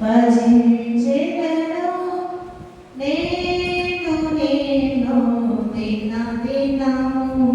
భజించెదను నేను నిన్ను దిన దినము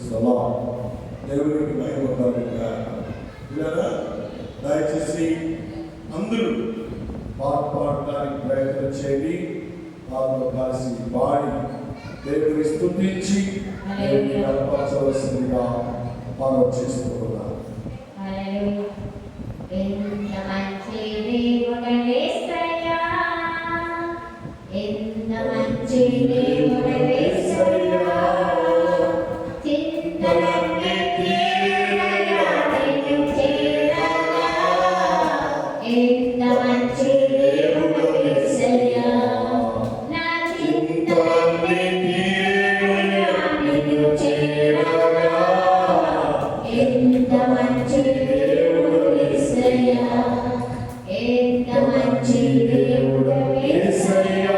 స్తోత్రం. దేవునికి మహిమ కలుగుగాక. పిల్లరా, దయచేసి అందరూ పాట పాడటానికి ప్రయత్నం చేయండి. పాటలో కలిసి పాడి దేవుని స్తుతించి దేవుని కనపరచవలసిందిగా మనం చేస్తూ ఉన్నాం. ఎంత మంచి దేవుడు యేసయ్యా, ఎంత మంచి దేవుడు యేసయ్యా, చింతలన్నీ తీరగా నిన్ను చేరగా. ఎంత మంచి దేవుడు యేసయ్యా, నా చింతలన్నీ తీరగా నిన్ను చేరగా. ఎంత మంచి దేవుడు యేసయ్యా, ఎంత మంచి దేవుడు యేసయ్యా.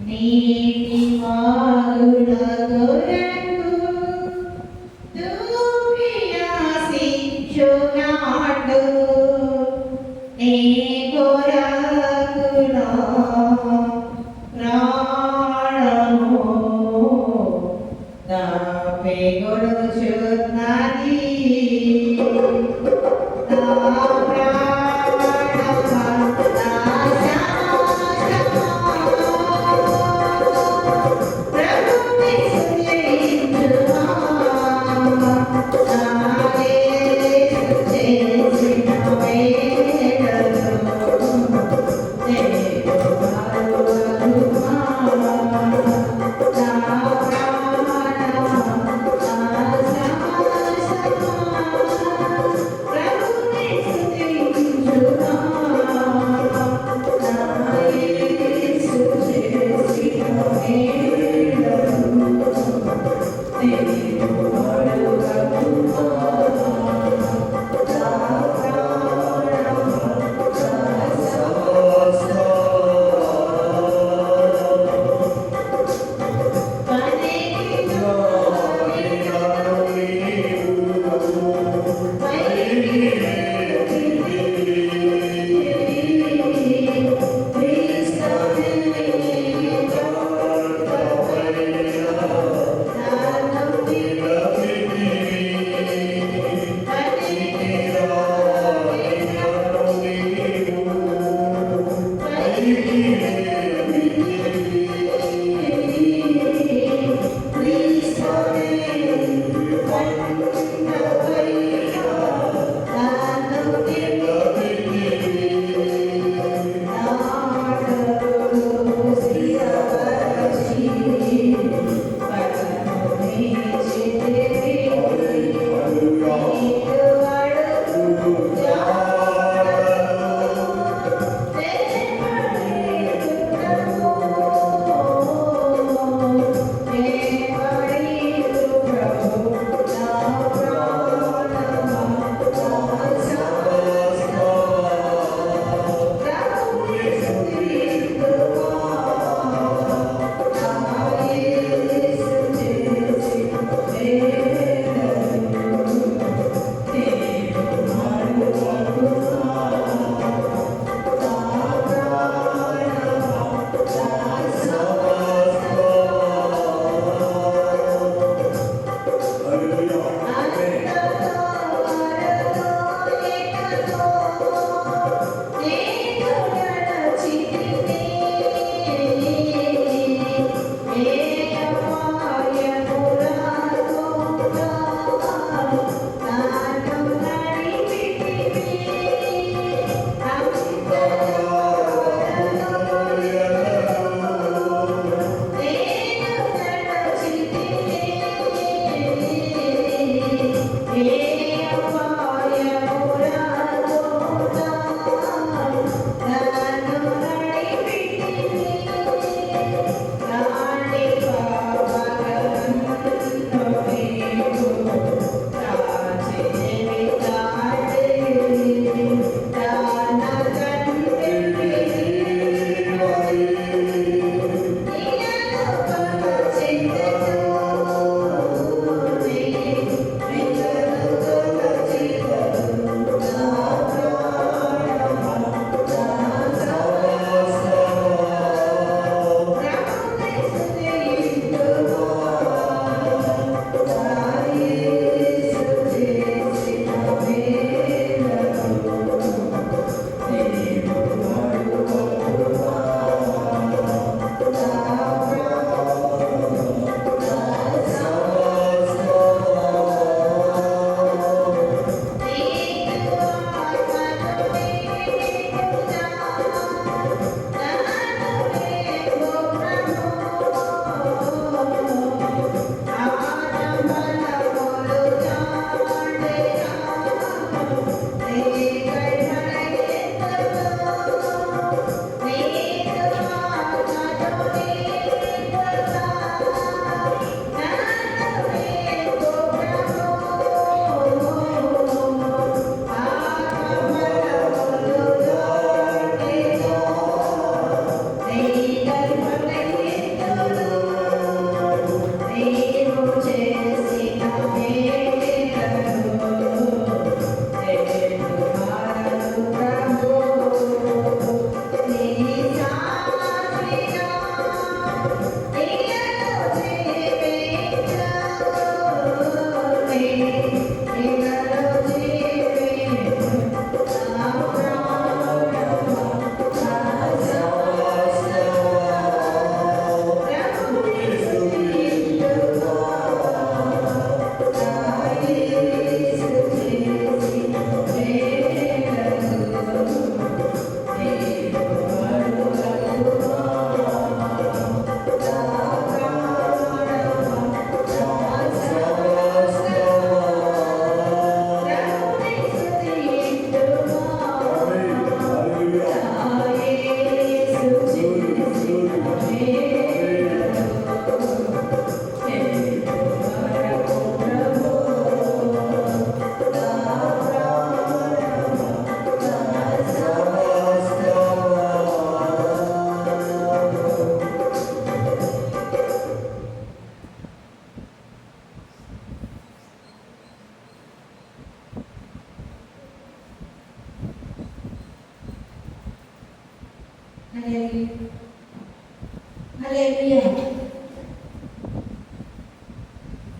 నీతి మారుల కొరకు దూపియాసించునాడు, నీ కొరకులో ప్రాణము దాపెగొడుచున్నది. Praise Thank you.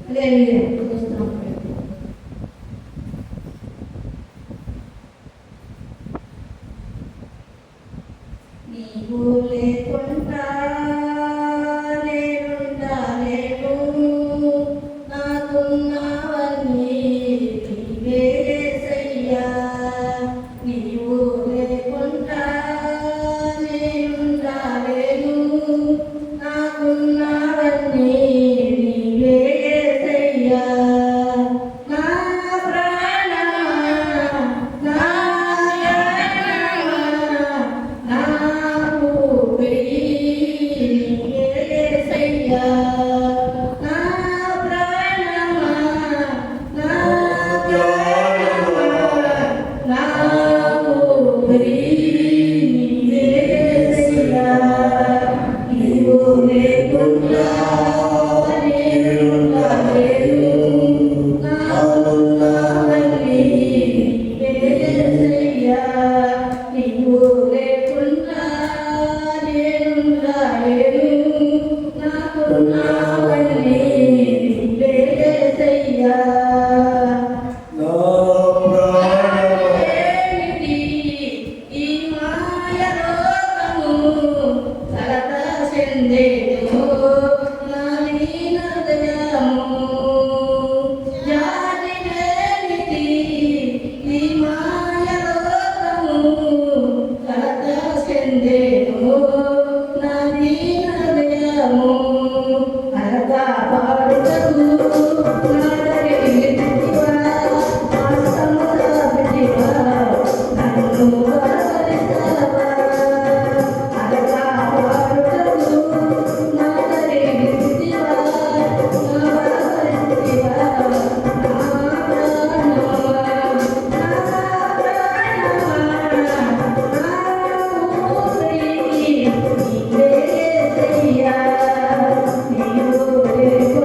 హల్లెలూయా. స్తోత్రం. నీవు లేకుండా నేనుండలేను, నాకున్నవన్నీ నీవే యేసయ్యా. నీవు లేకుండా నేనుండలేను, నాకున్నవన్నీ నీవే యేసయ్యా. నా ప్రాణమా, నా ప్రాణమా, నా ఊపిరి నీవే యేసయ్యా. నా ప్రాణమా, నా ప్రాణమా, నా ఊపిరి నీవే యేసయ్యా. నీవు లేకుండా నేనుండలేను, నాకున్నవన్నీ నీవే యేసయ్యా. నీవు లేకుండా నేనుండలేను, నాకున్నవన్నీ నీవే యేసయ్యా. నా ప్రాణమా ఏమిటి ఈ మాయలోకము, కలత చెందేను నా దీన హృదయము. జాలినేమిటి ఈ మాయలోకము, కలత చెందేను నా దీన హృదయము. అనగా పాడుటకు నాదరి విడిచితివా, ఆసముల విడివా, నన్ను బలపరిచావా. అనగా పాడుటకు నాదరి విడిచితివా, నా బలపరిచితివా. నా ప్రాణమా, నా ప్రాణమా, నా ఊపిరి నీవే యేసయ్యా. నీవు లేకుండా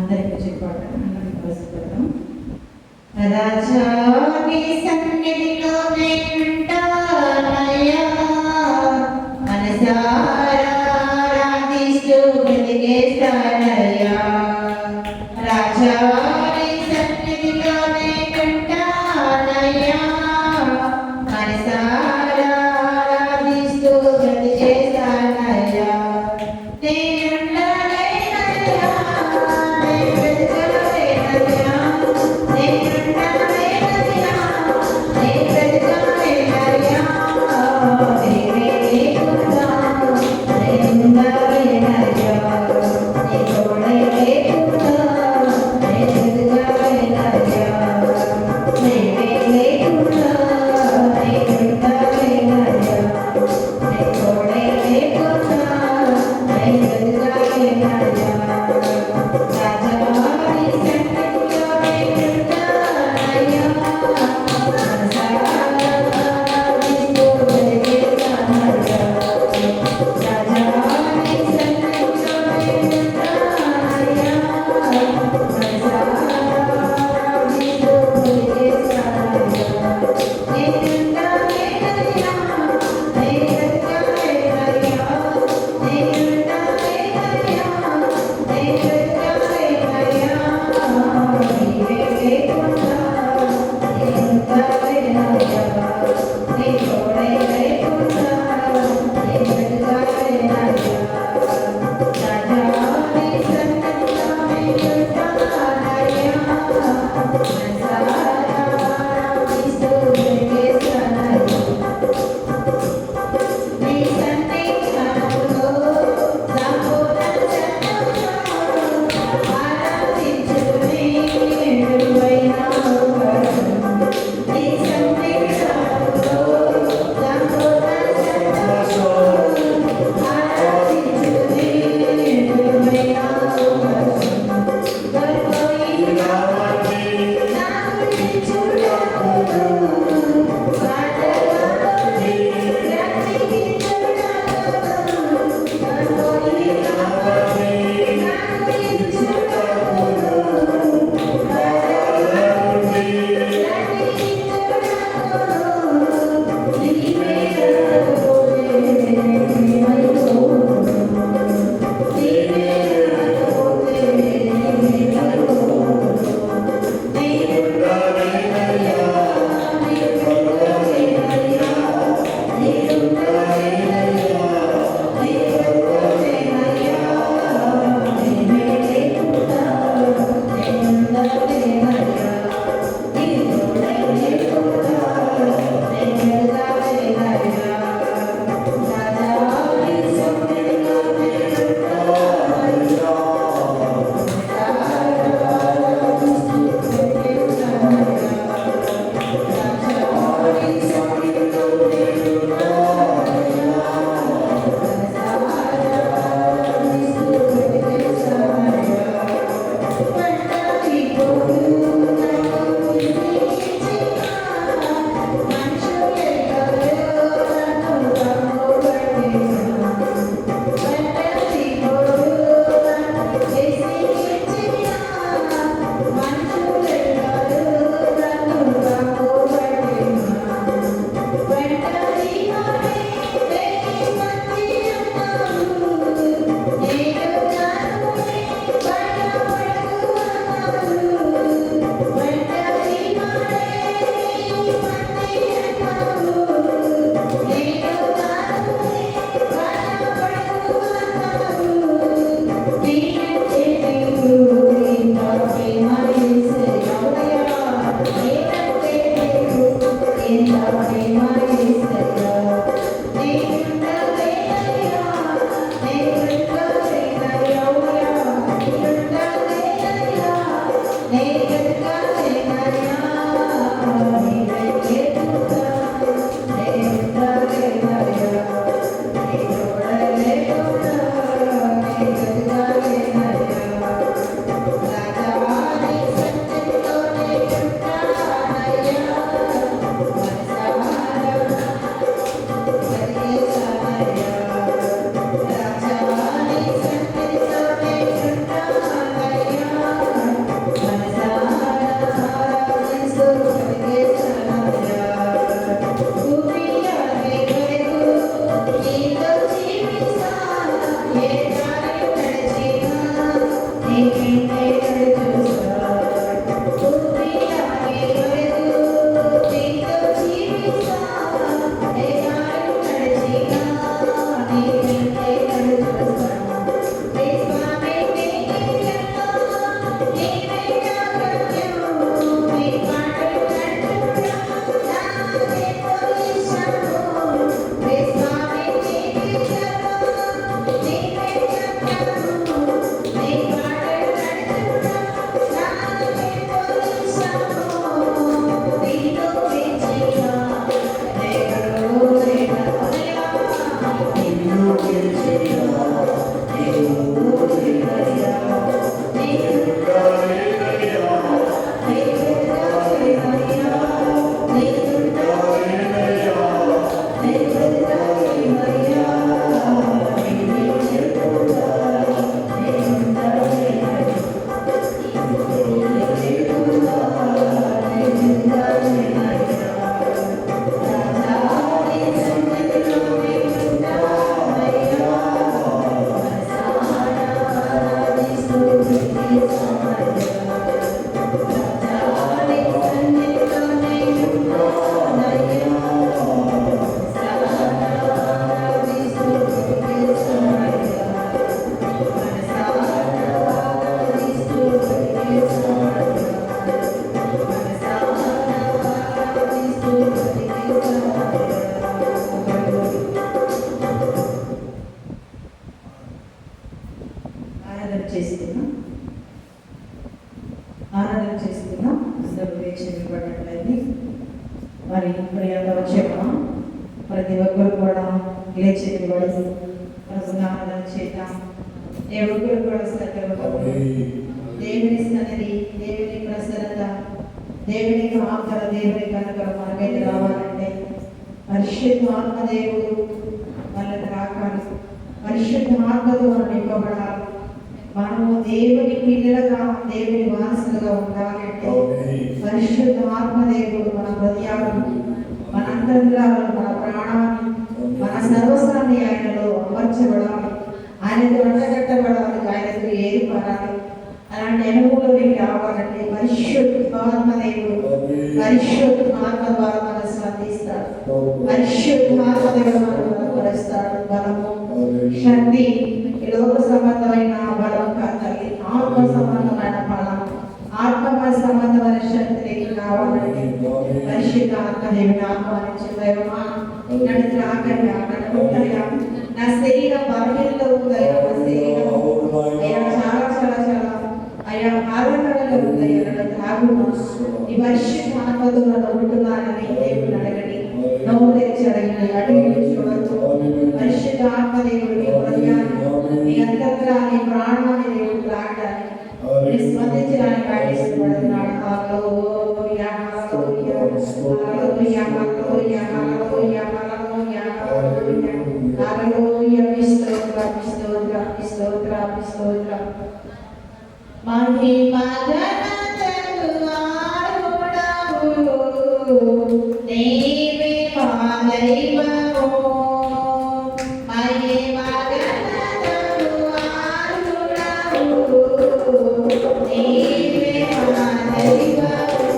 అందరికీ చెప్పాలి ప్రస్తుతం రాజాని సన్నిధిలో నేనుంటానయ్యా మనసారా ఆరాధిస్తూ బ్రతికేస్తానయ్యా రాజాని సన్నిధిలో నేనుంటానయ్యా మనసారా ఆరాధిస్తూ బ్రతికేస్తానయ్యా రెండవ చెప్పడం ప్రతి ఒక్కరు కూడా లేచి నిలబడి ప్రసన్నారాధన చేద్దాం. ఏ ఒక్కరు కూడా శ్రద్ధ దేవుని సన్నిధి, దేవుని ప్రసన్నత, దేవుని కాపుదల, దేవుని కనుక మనకైతే రావాలంటే పరిశుద్ధాత్మ దేవుడు మనల్ని రాకాలి, పరిశుద్ధాత్మతో మనం నింపబడాలి. మనము దేవుని పిల్లలుగా, దేవుని వారసులుగా ఉండాలంటే పరిశుద్ధాత్మ దేవుడు మన హృదయాలను, మన అంతరంగాలను, మన ప్రాణాన్ని, మన సర్వస్వాన్ని ఆయనలో అమర్చబడాలి, ఆయనతో అంటగట్టబడాలి, ఆయనతో ఏర్పడాలి. అలాంటి అనుభవంలోకి రావాలంటే పరిశుద్ధాత్మ దేవుడు పరిశుద్ధాత్మ ద్వారా మనం స్పందిస్తాడు. పరిశుద్ధాత్మ దేవుడు మనం బలపరుస్తాడు. బలము, శక్తి, ఈ లోక సంబంధమైన బలం కాదు, ఆత్మ సంబంధమైన బలం, ఆత్మ సంబంధమైన శక్తి కావాలంటే పరిశుద్ధాత్మ దేవుని ఆహ్వానించే దైవమా నన్ను రాకయ్యా, నన్ను నా శరీరం బలహీనలో ఉందయ్యా, నా శరీరం అయ్యా చాలా చాలా చాలా అయ్యా ఆలోచనలో ఉందయ్యా, నన్ను తాగుమా, ఈ పరిశుద్ధాత్మతో నన్ను ఉంటున్నానని దేవుని అడగండి. నోరు తెరిచి అడగండి, అడిగి చూడొచ్చు. పరిశుద్ధాత్మ దేవుడు మీ హృదయాన్ని, మీ అంతరాన్ని, ప్రాణాన్ని దేవుడు తాగడానికి, మీరు స్పందించడానికి ఆయన ఇష్టపడుతున్నాడు. హల్లెలూయా, హల్లెలూయా, హల్లెలూయా, హల్లెలూయా, హల్లెలూయా, హల్లెలూయా, హల్లెలూయా, హల్లెలూయా. స్తోత్రం, స్తోత్రం, స్తోత్రం, స్తోత్రం. మహిమ ఘనతకు ఆరుడవు, నీవే మా దైవము. మహిమ ఘనతకు ఆరుడవు, నీవే మా దైవము.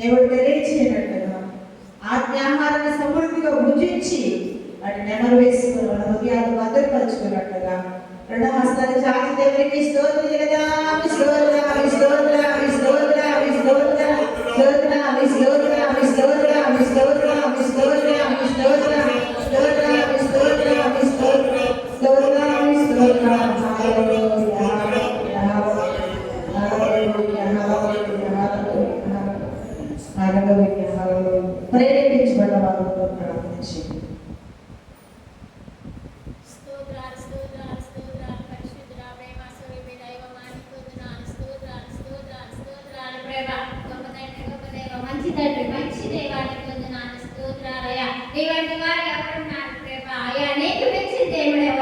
దేవుడు తెలియచేయనట్టుగా ఆజ్ఞాహారాన్ని సమృద్ధిగా భుజించి వాటి నెమరు వేసుకుని మన హృదయాలు భద్రపరుచుకున్నట్టుగా రెండో హస్తాన్ని చాచి దేవునికి స్తోత్రం చేద్దాం. స్తోత్రం స్తోత్రం స్తోత్రం స్తోత్రం స్తోత్రం స్తోత్రం స్తోత్రం స్తోత్రం స్తోత్రం స్తోత్రం స్తోత్రం స్తోత్రం స్తోత్రం హల్లెలూయా హల్లెలూయా హల్లెలూయా హల్లెలూయా ప్రేరేపించబడ్డ వారు ప్రార్థించి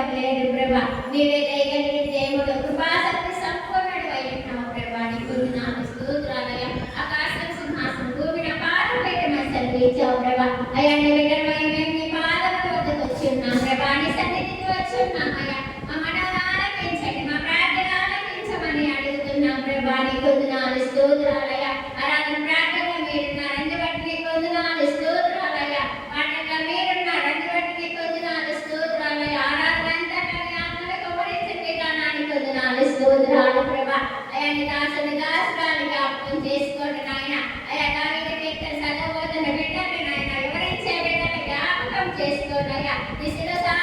నీవే దయగలిగిన దేవుడు కృపాశక్తి సంపూర్ణుడు అయినావు ప్రభా నీకు వందనాలు స్తోత్రాలయ్యా ఆకాశం సింహాసనం భూమిన పాదం పెట్టమని సెలవిచ్చావు ప్రభా అయ్యా నీ విగ్రహమై మేము నీ పాదముల వద్దకు వచ్చి ఉన్నాం ప్రభా నీ సన్నిధికి వచ్చి ఉన్నాం అయ్యా మా మనవులు ఆలకించండి మా ప్రార్థన ఆలకించమని అడుగుతున్నాం ప్రభా నీకు వందనాలు స్తోత్రాలయ్యా ఆరాధన ప్రార్థనలో మీరున్నారు అందుబట్టి నీకు వందనాలు స్తోత్రాలయ్యా పాటల్లో మీరున్నారు అందుబట్టి నీకు వందనాలు స్తోత్రాలయ్యా ఆరాధన స్తోత్రాలు ప్రభా అయ్యా నీ దాసుని దాసురాలు జ్ఞాపకం చేసుకోండి నాయన అయ్యా దావీదు కీర్తన చదవబోతున్న బిడ్డని నాయన వివరించే బిడ్డని జ్ఞాపకం చేసుకోండి అయ్యా నీ శిరసాలను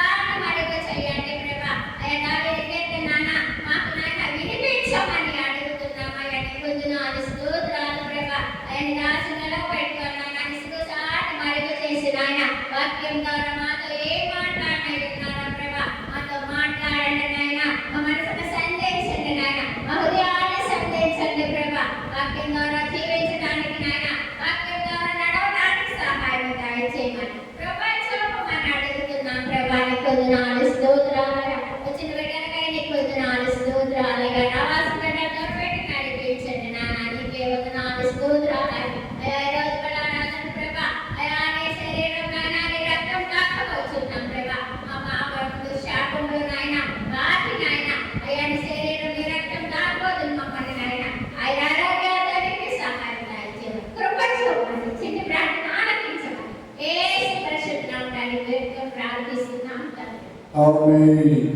అడుగు చేయండి ప్రభా అయ్యా దావీదు కీర్తన నాయన మాకు నాయన వినిపించమని అడుగుతున్నాం అయ్యా నీ వందనాలు స్తోత్రాలు ప్రభా అయ్యా నీ దాసునిలో పెట్టుకొని నాయన నీ శిరసాలను అడుగు చేసి నాయన వాక్యం ద్వారా మాతో ఏం మాట్లాడినారో ప్రభా మాతో మాట్లాడండి నాయన మా మనసుకు సందేశండి నాయన మా హృదయాన్ని సందేశండి ప్రభా వాక్యం ద్వారా జీవించడానికి నాయన వాక్యం ద్వారా నడవడానికి సహాయం దయచేయమని ప్రపంచమని అడుగుతున్నాం ప్రభా నీకు వందనాలు స్తోత్రాలయ్యా వచ్చిన బిడ్డలకై నీకు వందనాలు స్తోత్రాలయ్యా రావాల్సిన బిడ్డలతో పెట్టి నడిపించండి నాయన నీకే వందనాలు స్తోత్రాలయ్యా అయ్యా ఈ రోజు బలారాధన ప్రభా అయ్యా నీ శరీరం నాయన నీ రక్తం కాకపోతున్నాం ప్రభా మా పాపములు శాపములు నాయన వాటి నాయన అయ్యా నీ శరీరం నీ రక్తం కాకపోతుంది మమ్మల్ని నాయన ఆయన ఆరోగ్యానికి సహాయం దయచేయమని కృప చూపండి చిన్న ప్రార్థన ఆలకించమని యేసు పరిశుద్ధ నామములో వేడుకొని ప్రార్థిస్తున్నాం తండ్రి ఆమేన్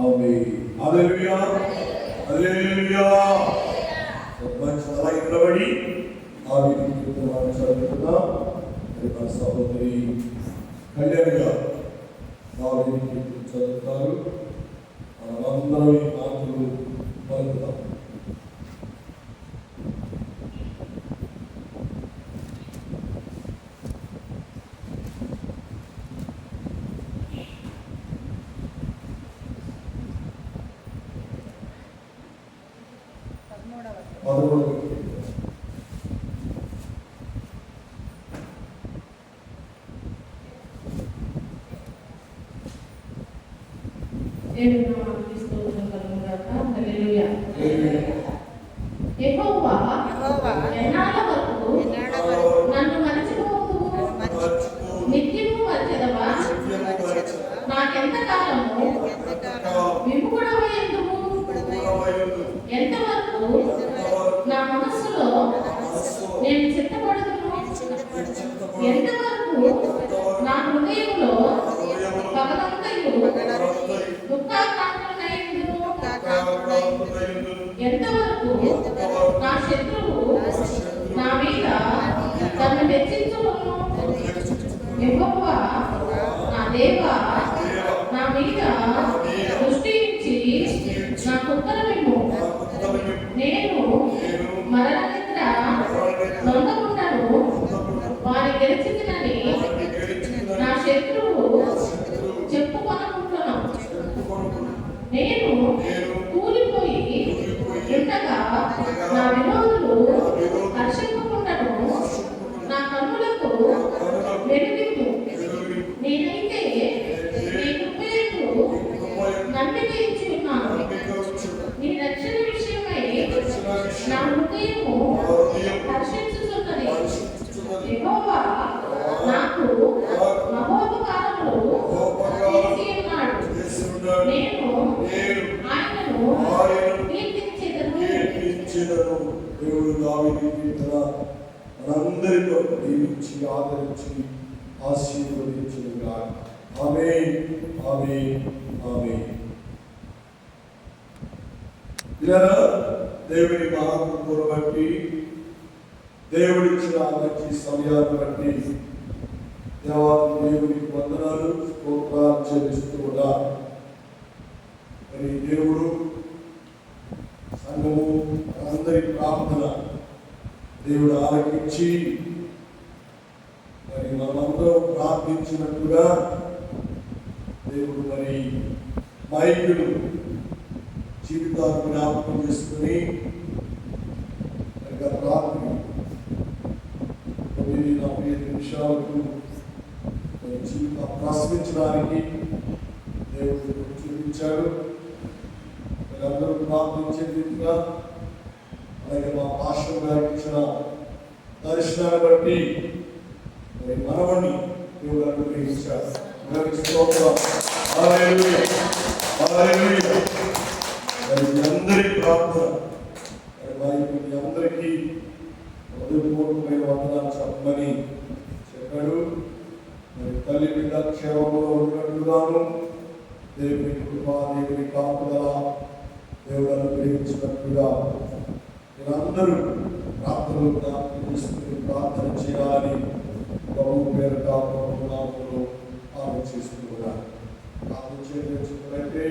ఆమేన్ హల్లెలూయా హల్లెలూయా మంచి అలాగే నిలబడి దావీదు కీర్తన చదువుకుందాం మరి మన సహోదరి కళ్యాణ్ గారు దావీదు కీర్తన చదువుతారు మనమందరం ఈ మాటలు పలుకుతాం. యెహోవా ఎన్నాళ్ళ వరకు నన్ను మరచిపోవు నిత్యము మరచెదవా నాకెంత కాలము విముఖుడవై ఎందుకు ఎంతవరకు నా మనస్సులో నేను చిత్తపడుతును ఎంతవరకు నా హృదయంలో పగలంతయు దుఃఖాకాంతులైందును ఎంతవరకు నా శత్రువు నా మీద తను హెచ్చించును యెహోవా నా దేవా నా మీద దృష్టి ఇచ్చి నాకు ఉత్తరమిమ్ము నేను మరణ నిద్ర నొందకుండాను వారి గెలిచిందని నా శత్రువు చెప్పుకొనుకుంటున్నాను నేను కూలిపోయి ఉండగా నా విరోధులు హర్షింపకుండాను నా కన్నులకు వెలుగింపు నేనైతే నీ కృపయందు నమ్మిక ఇచ్చి ఉన్నాను నీ రక్షణ విషయమై నా హృదయము హర్షించుతున్నది యెహోవా నాకు మహోపకారములు చేసి ఉన్నాడు నేను ఆయనను కీర్తించెదను. దేవుడు దావీదు కీర్తన మనందరి కొరకు దీవించి ఆదరించి ఆశీర్వదించుగా. ఆమేన్, ఆమేన్, ఆమేన్. ఇలా దేవుని మహాకృపను బట్టి, దేవుడిచ్చిన మంచి సమయాన్ని బట్టి దేవునికి వందనాలు, స్తోత్రాలు చెల్లిస్తూ ఉన్నారు. మరి దేవుడు సంఘము అందరి ప్రార్థన దేవుడు ఆలకించి మరి మనమందరం ప్రార్థించినట్టుగా దేవుడు మరి మైకులు జీవితాన్ని జ్ఞాపకం చేసుకుని గత రాత్రి 9:45 నిమిషాలకు జీవితం ప్రశ్నించడానికి దేవుడు చూపించాడు. అందరూ ప్రార్థించే రీతిగా, అలాగే మా పాస్టర్ గారికి ఇచ్చిన దర్శనాన్ని బట్టి మరి మనవణ్ణి దేవుడు అనుగ్రహించాడు. అందరి ప్రార్థన మీ అందరికీ హృదయపూర్వకమైన వందనాలు చెప్పమని చెప్పాడు. మరి తల్లి బిడ్డ క్షేమంలో ఉన్నట్లుగాను దేవుని కృప, దేవుని కాపుదల దేవుడు అనుగ్రహించినట్లుగా మీరందరూ ప్రార్థనలు జ్ఞాపకం చేసుకుని ప్రార్థన చేయాలని ప్రభు పేరిట ప్రభునామములో ఆలోచిస్తున్నాను. ప్రార్థన చేయదలుచుకున్నట్లయితే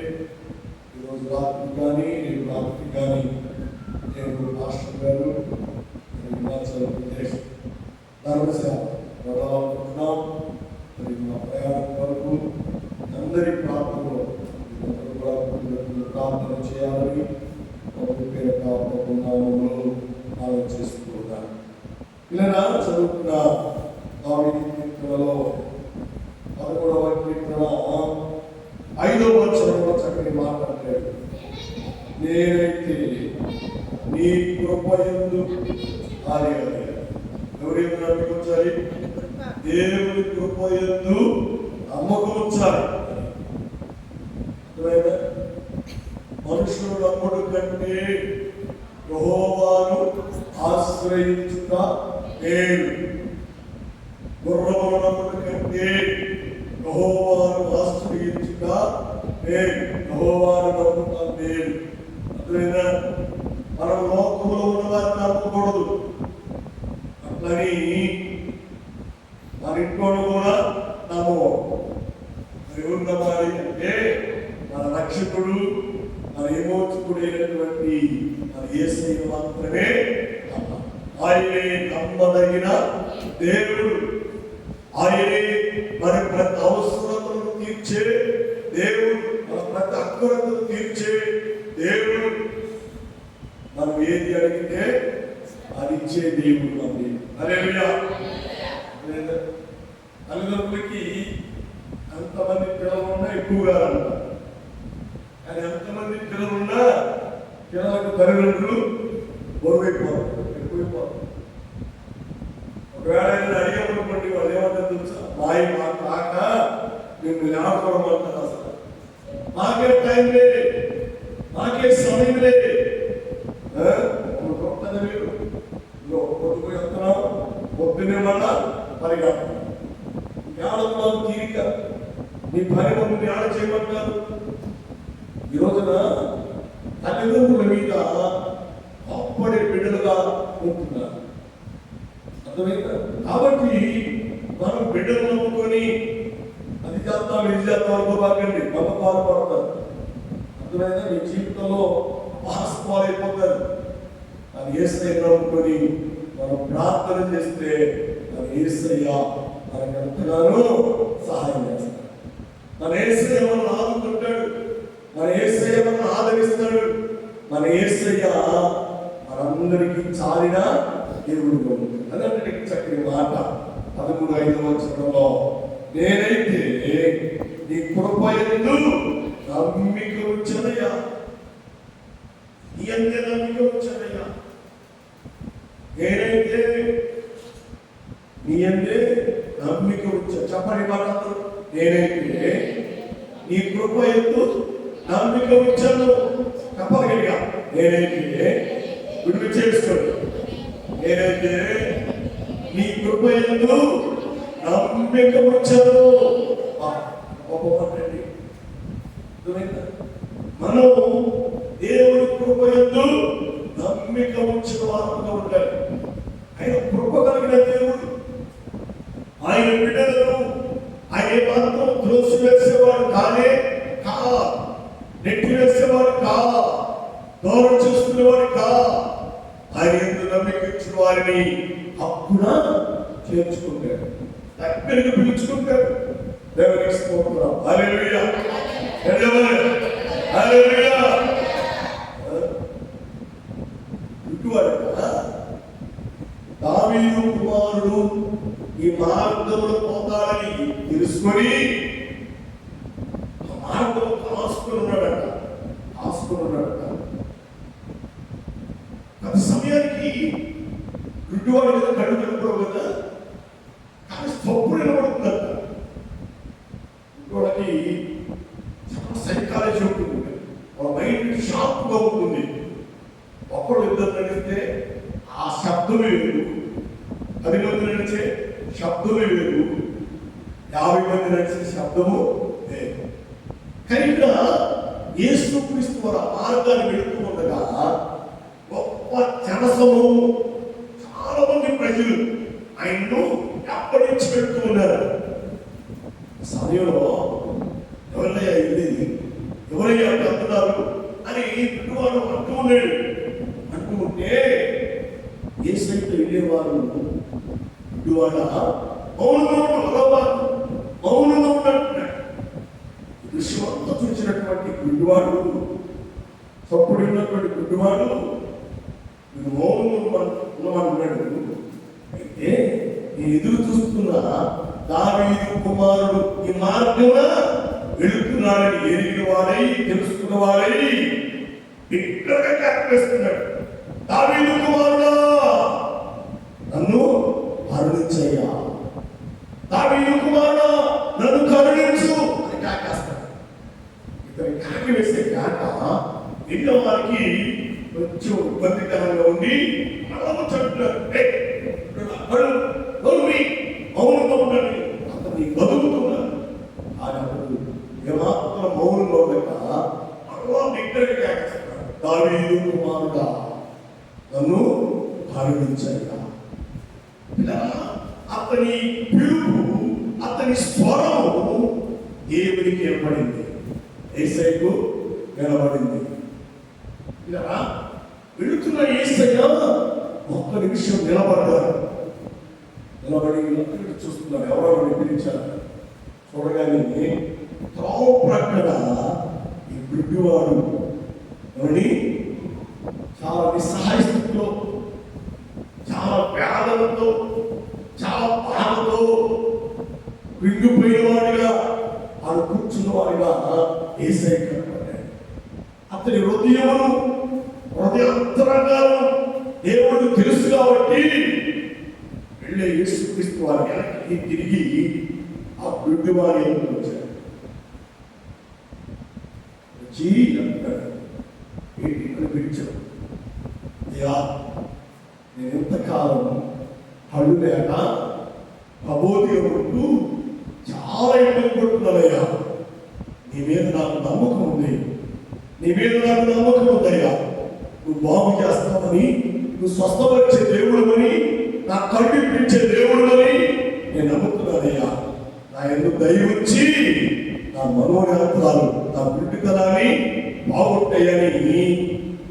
ఈరోజు రాత్రి కానీ రేపు రాత్రి కానీ నేను మాస్టర్ గారు హిమాచల్ ప్రదేశ్ ధర్మశాల వెళ్ళాలనుకుంటున్నాం. మరి మా ప్రయాణం వరకు అందరి ప్రార్థనలో ప్రార్థన చేయాలని ప్రభునామములో ఆలోచిస్తూ ఉన్నాను. ఇలా చదువుకున్న దావీదు కీర్తనలో 11వ కీర్తన 5వ వచనంలో చక్కని మాట్లాడాడు. నేనైతే నీ కృపయందు ఎవరైనా నమ్మకం ఉంచాలి? దేవుని కృపయందు నమ్మకం ఉంచాలి. మనుషులు నమ్ముడు కంటే యెహోవాను ఆశ్రయించుట మేలు. గుర్రములు నమ్ముడు కంటే యెహోవాను ఆశ్రయించుట మేలు. యెహోవాను నమ్ముట మేలు. అట్లయినా మనం లోకంలో ఉన్నవారిని నమ్మకూడదు. అట్లని మన ఇంట్లో కూడా నమ్మకూడదు. ఎవరు నమ్మాలి అంటే మన రక్షకుడు, మన విమోచకుడైనటువంటి మన యేసయ్య మాత్రమే నమ్మాలి. ఆయనే నమ్మదగిన దేవుడు. ఆయనే మరి ప్రతి అవసరతలను తీర్చే దేవుడు, మన ప్రతి అక్కరతను తీర్చే దేవుడు. మనం ఏది అడిగితే అది ఇచ్చే దేవుడు మన దేవుడు. హల్లెలూయా. తల్లిదండ్రులకి ఎంతమంది పిల్లలు ఉన్నా ఎక్కువగా అంటారు, కానీ ఎంతమంది పిల్లలు ఉన్నా పిల్లలకు తల్లిదండ్రులు బరువైపోతారు, ఎక్కువైపోతారు. ఒకవేళ అడిగామనుకోండి, వాళ్ళు ఏమంటారు తెలుసా? మా కాక మేము లేకపోవడం అసలు మాకే టైం లేదు, మాకే సమయం లేదు. పొద్దుపోయి వస్తున్నాం, పొద్దునే మళ్ళా పరిగెత్తాం. జ్ఞానం తీరిక నీ పని ముందు జ్ఞానం చేయమంటారు. ఈ రోజున తల్లిదండ్రుల మీద అప్పటి బిడ్డలుగా ఉంటున్నారు. అర్థమైందా? కాబట్టి మనం బిడ్డలు నమ్ముకొని అది చేస్తాం ఇది చేస్తాం అనుకోబాకండి, నమ్మకాలు పడతారు. అర్థమైందా? మీ జీవితంలో వాస్తవాలైపోతారు. అది యేసయ్య నమ్ముకొని మనం ప్రార్థన చేస్తే అది యేసయ్య మనకు ఎంతగానో సహాయం చేస్తాడు. మన యేసయ్య మనల్ని ఆదుకుంటాడు, మన యేసయ్య మనల్ని ఆదరిస్తాడు. మన యేసయ్య మనందరికీ చాలిన దేవుడు. అదంటే చక్కని మాట 13వ వచనంలో నేనైతే నీ కృపయందు నమ్మిక ఉంచనయ్యా. ఎంత నమ్మిక ఉంచనయ్యా. నేనైతే నీ అందే నమ్మిక ఉంచా. చెప్పండి మాట్లాడు. నేనైతే నీ కృపయందు నమ్మిక ఉంచాను. చెప్పగలిగా. నేనైతే విడుదల చేసుకోండి. నేనైతే నమ్మిక ఉంచాను. ఒప్పమంటండి. మనం దేవుని కృప యందు నమ్మిక ఉంచిన వారుగా ఉండాలి. ఆయన కృప కలిగిన దేవుడు. ఆయన బిడ్డలను ఆయన మాత్రం త్రోసివేసేవాడు కాదే కా, నెట్టి వేసేవాడు కా, దూరం చేసుకునేవాడు కా. ఆయన ఎందు నమ్మిక ఇచ్చిన వారిని అప్పున చేర్చుకుంటాడు, దగ్గరికి పిలుచుకుంటాడు. దేవునికి స్తోత్రం. హల్లెలూయా, హల్లెలూయా. ఇటువరగా దావీదు కుమారుడు ఈ మార్గంలో పోతాడని తెలుసుకొని మార్గం కాసుకుని ఉన్నాడట. గత సమయానికి గుడ్డివాడి మీద కళ్ళు కనుకోవు కదా, కానీ తప్పు నిలబడుతుందట. గుడ్డివాడికి చాలా సైకాలజీ ఉంటుంది, వాళ్ళ మైండ్ షార్ప్గా ఉంటుంది. ఒకడు ఇద్దరు నడిస్తే ఆ శబ్దమే లేదు, 10 మంది నడిచే శబ్దమే లేదు, 50 మంది నడిచే శబ్దము లేదు. కానీ ఇక్కడ యేసుక్రీస్తు వారు ఆ మార్గాన్ని వెళుతూ ఉండగా గొప్ప జనసమూహం, చాలా మంది ప్రజలు ఆయన్ను ఎప్పటి నుంచి వెళుతూ ఉన్నారు. సమయంలో ఎవరయ్యా వెళ్ళేది, ఎవరయ్యా వెళ్తున్నారు అని పిల్లవాడు అంటూ ఉన్నాడు. అంటూ ఉంటే యేసయ్యతో వెళ్ళేవారు పిల్లవాడ మౌనంగా ఉన్నట్టున్నాడు. దృశ్యమంతా చూసినటువంటి గుడ్డివాడు, చప్పుడు ఉన్నటువంటి గుడ్డివాడు నేను మౌనంగా ఉన్నవాడు. అయితే నేను ఎదురు చూస్తున్న దావీదు కుమారుడు ఈ మార్గంలో వెళుతున్నాడని ఎరిగిన వాడై, తెలుసుకున్న వాడై బిగ్గరగా కేకవేస్తున్నాడు, దావీదు కుమారుడా నన్ను కరుణించయ్యా, దావీదు కుమారుడా నన్ను కరుణించు అని కేకేస్తాడు. ఇతని కేక వేసే కేక విన్న వారికి కొంచెం ఇబ్బందికరంగా ఉండి చెప్తున్నారు, మౌనంగా ఉండండి, అతన్ని బతుకుతున్నారు. ఆయన అతను ఏమాత్రం మౌనంగా ఉండక అలా బిగ్గరగా కేకేస్తాడు, దావీదు కుమారుడా నన్ను కరుణించయ్యా. అతని పిలుపు, అతని స్వరము దేవునికి ఏర్పడింది, యేసయ్యకు నిలబడింది. ఇలా వెళుతున్న యేసయ్య ఒక్క నిమిషం నిలబడ్డారు. నిలబడి చూస్తున్నారు, ఎవరెవరు పిలిచారు. చూడగానే త్రోవ ప్రక్కన ఈ గుడ్డివాడు ఎవరి చాలా నిస్సహాయ స్థితిలో, చాలా వేదనతో, చాలా బాధతో కృంగిపోయిన వాడిగా, వాడు కూర్చున్న వాడిగా యేసయ్య కనపడ్డాడు. అతని హృదయాంతరంగాలను దేవుడు తెలుసు కాబట్టి వెళ్ళే యేసుక్రీస్తు వారి వెనక్కి తిరిగి ఆ గుడ్డివాడి వచ్చాడు. వచ్చి అంటాడు, ఇక్కడ పిలిచాడు, అయ్యా నేను ఎంతకాలం కళ్ళు లేక కబోదిగా ఉంటూ చాలా ఇబ్బంది పడుతున్నానయ్యా, నీ మీద నాకు నమ్మకం ఉంది, ఉందయ్యా, నువ్వు బాగు చేస్తావని, నువ్వు స్వస్థపరిచే దేవుడుమని, నా కళ్ళు ఇప్పించే దేవుడుమని నేను నమ్ముతున్నానయ్యా. నా ఎందుకు దయ వచ్చి నా మనోనేత్రాలు, నా గుడ్డితనాన్ని బాగుంటాయని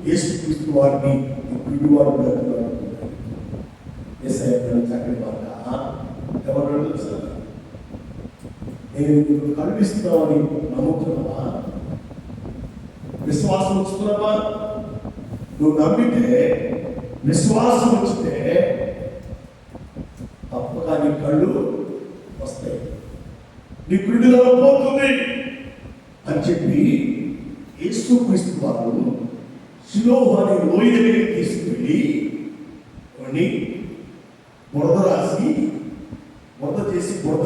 యేసుక్రీస్తు వారిని గుడ్డివాడు పెడుతున్నాడు. యేసయ్య చక్కని మాట ఎవరు తెలుసా, నేను నీకు కనిపిస్తున్నావని నమ్ముతున్నావా, విశ్వాసం ఉంచుతున్నావా? నువ్వు నమ్మితే, విశ్వాసం ఉంచితే తప్పగా నీ కళ్ళు వస్తాయి, నీ గుడ్డిలో పోతుంది అని చెప్పి యేసుక్రీస్తు వారు సిలోహు అనే లోయ దగ్గరికి తీసుకువెళ్ళి వాడిని బురద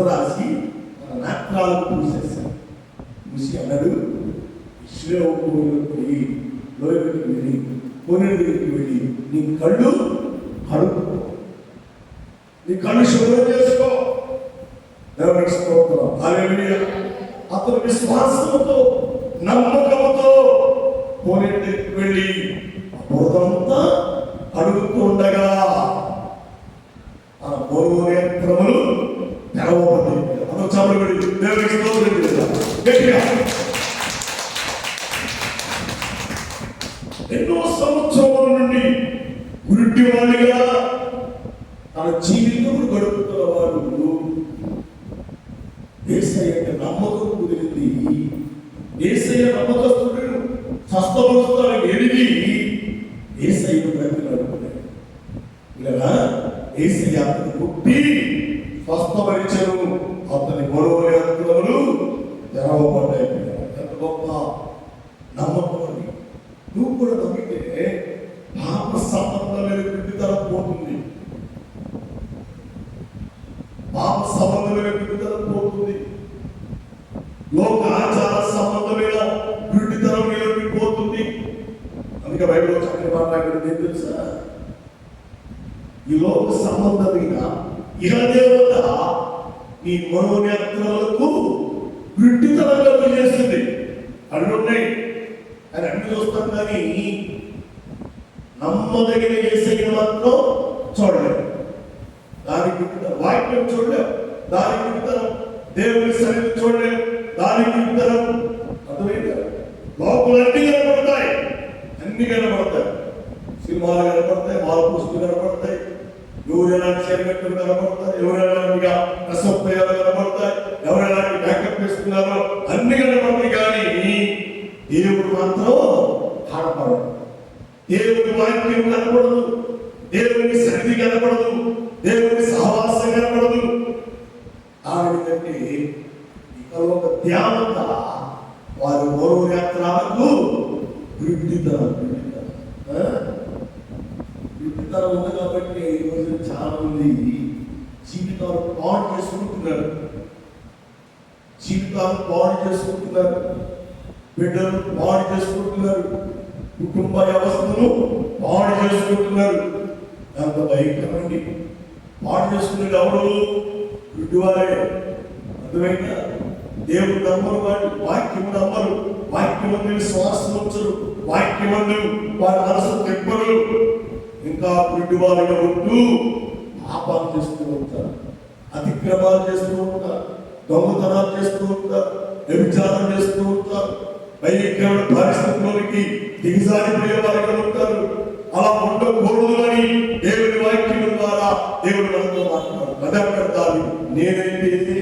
రాసి మన నేత్రాలకు పూసేశారు. పూసి అన్నాడు, సిలోహు పోయి లోయ దగ్గరికి వెళ్ళి, కోనేరు దగ్గరికి వెళ్ళి నీ కళ్ళు కడుక్కో, నీ కళ్ళు శుభ్రం చేసుకో, దేవునికి స్తోత్రం. హల్లెలూయా. అతను విశ్వాసంతో నమ్మకంతో పోనీటికి వెళ్ళి బోధంతా అడుగుతుండగా ఆ బోరు నేత్రములు తెరవబడ్డాయి. అతను చమలుబడి దేవునికి స్తోత్రం చేశాడు గట్టిగా. ఎన్నో సంవత్సరాల నుండి గురుటి వాడిగా తన జీవితం గడుపుతున్న వాడు యేసయ్య నమ్మకం కుదిరింది. యేసయ్య నమ్మకస్తుడు స్వస్థపరుస్తానికి ఎదిగి యేసయ్యను బ్రతిలాడుకున్నాడు. ఇలా యేసయ్య అతని పుట్టి స్వస్థపరిచను. అతని మనోనేత్రములు తెరవబడ్డాయి. ఎంత గొప్ప నమ్మకం అని. నువ్వు కూడా నమ్మితే పాప సంబంధమైన విడుదల పోతుంది. పాప సంబంధమైన విడుదల పోతుంది. లోక ఆచార సంబంధమైన విడుదల పోతుంది. అందుకే బైబిల్లో చక్కని మాట్లాడేది ఏం తెలుసా? ఈ లోక సంబంధమైన ఇహదేవత నీ మనోనేత్రాలకు విడుదల చేస్తుంది. అన్నీ ఉన్నాయి, అని అన్ని చూస్తాం, కానీ నమ్మదగిన యేసయ్యను మాత్రం చూడలేము. దానికి వాక్యం చూడలేము, దానికి విత్తనం దేవుని సన్నిధి చూడలేము, దానికి విత్తనం అర్థమైందా? లోపల అన్ని కనపడతాయి, అన్ని కనపడతాయి. సినిమాలు కనపడతాయి, వాల్ పోస్టులు కనపడతాయి, ఎవరు ఎలాంటి శరీరత్తులు కనపడతాయి, ఎవరు ఎలాంటిగా రసోపయాలు కనపడతాయి, ఎవరు ఎలాంటి మేకప్ వేస్తున్నారో అన్ని కనపడతాయి. కానీ దేవుడు మాత్రం కనపడదు. దేవుని వాక్యం కనపడదు, దేవుని సన్నిధి కనపడదు, దేవుని సహవాసం కనపడదు. ఎందుకంటే ఇక్కడ ఒక ధ్యానత వారి మనోనేత్రాలకు వృద్ధితరం ఉంది. కాబట్టి ఈరోజు చాలా మంది జీవితాలు పాడు చేసుకుంటున్నారు, బిడ్డలు పాడు చేసుకుంటున్నారు, కుటుంబ వ్యవస్థను పాడు చేసుకుంటున్నారు. అంత భయంకరండి. పాడు చేసుకునేది ఎవరు? విడ్డువారే. అర్థమైనా? దేవుడు నమ్మరు, వాడు వాక్యము నమ్మరు, వాక్యమందు విశ్వాసం ఉంచరు, వాక్యమందు వారి మనసు తెప్పరు. ఇంకా విడ్డువారుగా ఉంటూ పాపాలు చేస్తూ ఉంటారు, అతిక్రమాలు చేస్తూ ఉంటారు, దొంగతనాలు చేస్తూ ఉంటారు, వ్యభిచారం చేస్తూ ఉంటారు, భయంకరమైన పరిస్థితుల్లోనికి దిగజారిపోయే వారిగా ఉంటారు. అలా ఉండకూడదు అని దేవుని వాక్యం ద్వారా దేవుడు మనతో మాట్లాడు. కదపెడతాను, నేనైతే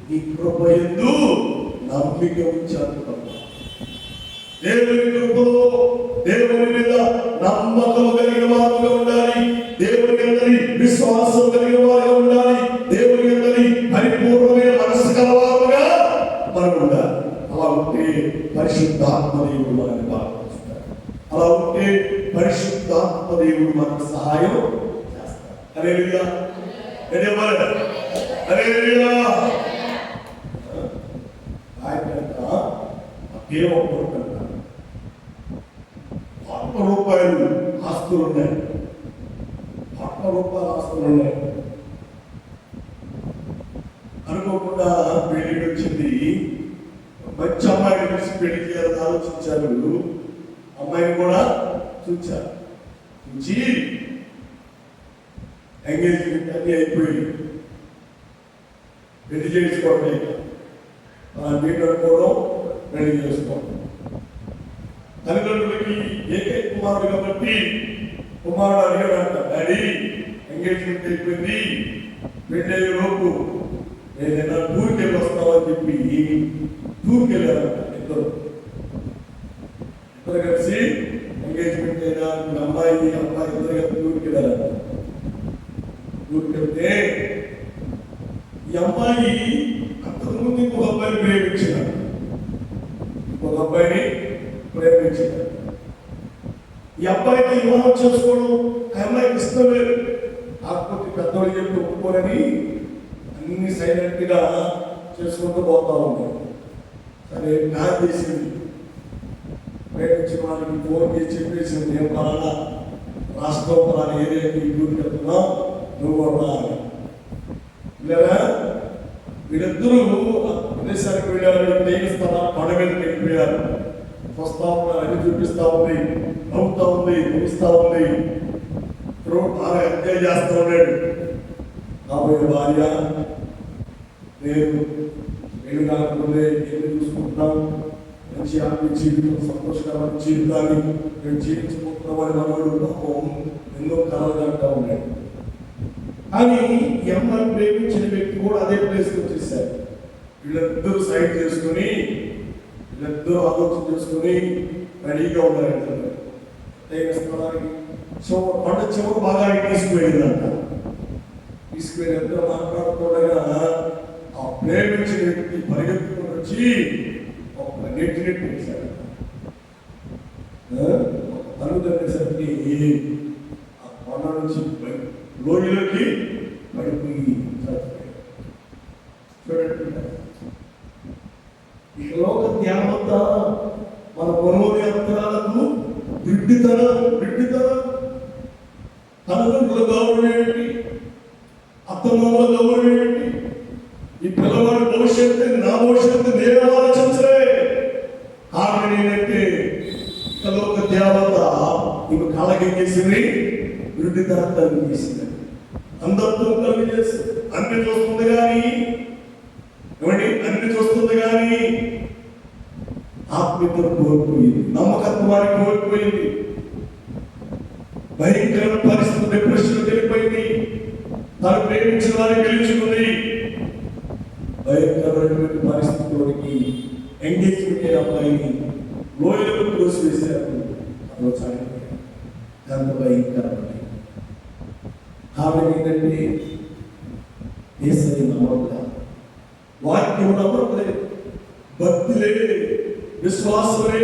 నీ కృప యందు నమ్మిక ఉంచాను. దేవుని కృపలో దేవుని మీద నమ్మకం కలిగిన వారుగా ఉండాలి, దేవుని అందరి విశ్వాసం కలిగిన వారుగా ఉండాలి, దేవుని అందరి పరిపూర్ణమైన మనసు కలవారుగా మనం ఉండాలి. అలా ఉంటే పరిశుద్ధాత్మ దేవుడు మనల్ని బాగుపరుస్తాడు. అలా ఉంటే పరిశుద్ధాత్మ దేవుడు మనకు సహాయం చేస్తాడు. హల్లెలూయా. హల్లెలూయా. ₹1,00,000 ఆస్తులు ఉన్నాయి, ₹1,00,000 ఆస్తులు ఉన్నాయి. అనుకోకుండా పెళ్లి వచ్చింది. మంచి అమ్మాయిని చూసి పెళ్లి చేయాలని ఆలోచించారు. అమ్మాయిని కూడా చూచారు. చూచి ఎంగేజ్మెంట్ అన్ని అయిపోయి పెళ్లి చేసుకోవడం, మీరు అనుకోవడం, పెళ్లి చేసుకోవడం. తల్లిదండ్రులకి ఏకైక కుమారుడు కాబట్టి కుమారుడు అడిగాడంట, డాడీ ఎంగేజ్మెంట్ అయిపోయింది, పెళ్లి అయ్యే లోపు ఏదైనా టూర్కి వెళ్ళి వస్తామని చెప్పి టూర్కి వెళ్ళారంట. ఇద్దరు కలిసి ఎంగేజ్మెంట్ అయినా అమ్మాయి ఇద్దరు కలిసి టూర్కి వెళ్ళారంట. టూర్కి వెళ్తే ఈ అమ్మాయి అంతకుముందు ఇంకొక అబ్బాయిని ప్రేమించినాడు, ఈ అబ్బాయికి వివాహం చేసుకోవడం ఆ అమ్మాయికి ఇష్టం లేదు. కాకపోతే పెద్దవాళ్ళు చెప్పి ఒప్పుకోరని అన్ని సైలెంట్ గా చేసుకుంటూ పోతా ఉంటారు. సరే ప్లాన్ చేసింది, ప్రేమించిన వాళ్ళకి ఫోన్ చేసి చెప్పేసింది, నేను పలానా రాష్ట్రం పలానా ఏరియాకి డ్యూటీ వెళ్తున్నాం, నువ్వు కూడా లేదా వీళ్ళిద్దరూ ప్రదేశానికి వెళ్ళారు. తేగిస్తారా కొండ మీద వెళ్ళిపోయారు. వస్తా ఉన్నారు, అన్ని చూపిస్తా ఉంది, నవ్వుతా ఉంది, నవ్విస్తా ఉంది. బాగా ఎంజాయ్ చేస్తూ ఉన్నాడు. కాబోయే భార్య, నేను పెళ్లి కాకముందే ఏమి చూసుకుంటున్నాం, మంచి హ్యాపీ జీవితం, సంతోషకరమైన జీవితాన్ని నేను జీవించబోతున్నామని మనవాడు పాపం ఎన్నో కలలు కంటా ఉన్నాడు. కానీ ఈ అమ్మాయిని ప్రేమించిన వ్యక్తి కూడా అదే ప్లేస్కి వచ్చేసారు. వీళ్ళిద్దరూ సైడ్ చేసుకుని, వీళ్ళిద్దరూ ఆలోచన చేసుకుని రెడీగా ఉన్నారంట. స్థలానికి కొండ చివరు బాగా తీసుకువెళ్ళిందంట. తీసుకువెళ్ళి మాట్లాడుకోవడగా ఆ ప్రేమించిన వ్యక్తి పరిగెత్తుకుని వచ్చి ఒక నెట్టి వేశాడు. తల్లిదండ్రులకి ఆ కొండ నుంచి లోయలోకి పడిపోయి చూడండి. ఈ లోక ధ్యానంత మన మనోవ్యాప్తరాలకు విడ్డితనం తల్లిదండ్రుల గౌరవం ఏంటి, అత్తమామల గౌరవం ఏంటి, ఈ పిల్లవాడి భవిష్యత్తు నా భవిష్యత్తు నేను ఆలోచించలే. కారణం ఏంటంటే లోక దేవత నీకు కళగేసింది, విడ్డితనం కలిగేసింది, అందత్వం కలిగేసింది. అన్ని చూస్తుంది కానీ ఆత్మీయత కోల్పోయింది, నమ్మకత్వాన్ని కోల్పోయింది, భయంకర పరిస్థితి డిప్రెషన్ వెళ్ళిపోయింది. తను ప్రేమించిన వారిని గెలుచుకుంది. భయంకరమైనటువంటి పరిస్థితుల్లోకి ఎంగేజ్మెంట్ అయిన అమ్మాయిని లోయలకు తోసివేశారు. అతను చనిపోయాడు. ఎంత భయంకరమైన ఆమె ఏంటంటే యేసయ్య నమ్మకం, వాక్యం నమ్మకం, భక్తి లేదు, విశ్వాసమే,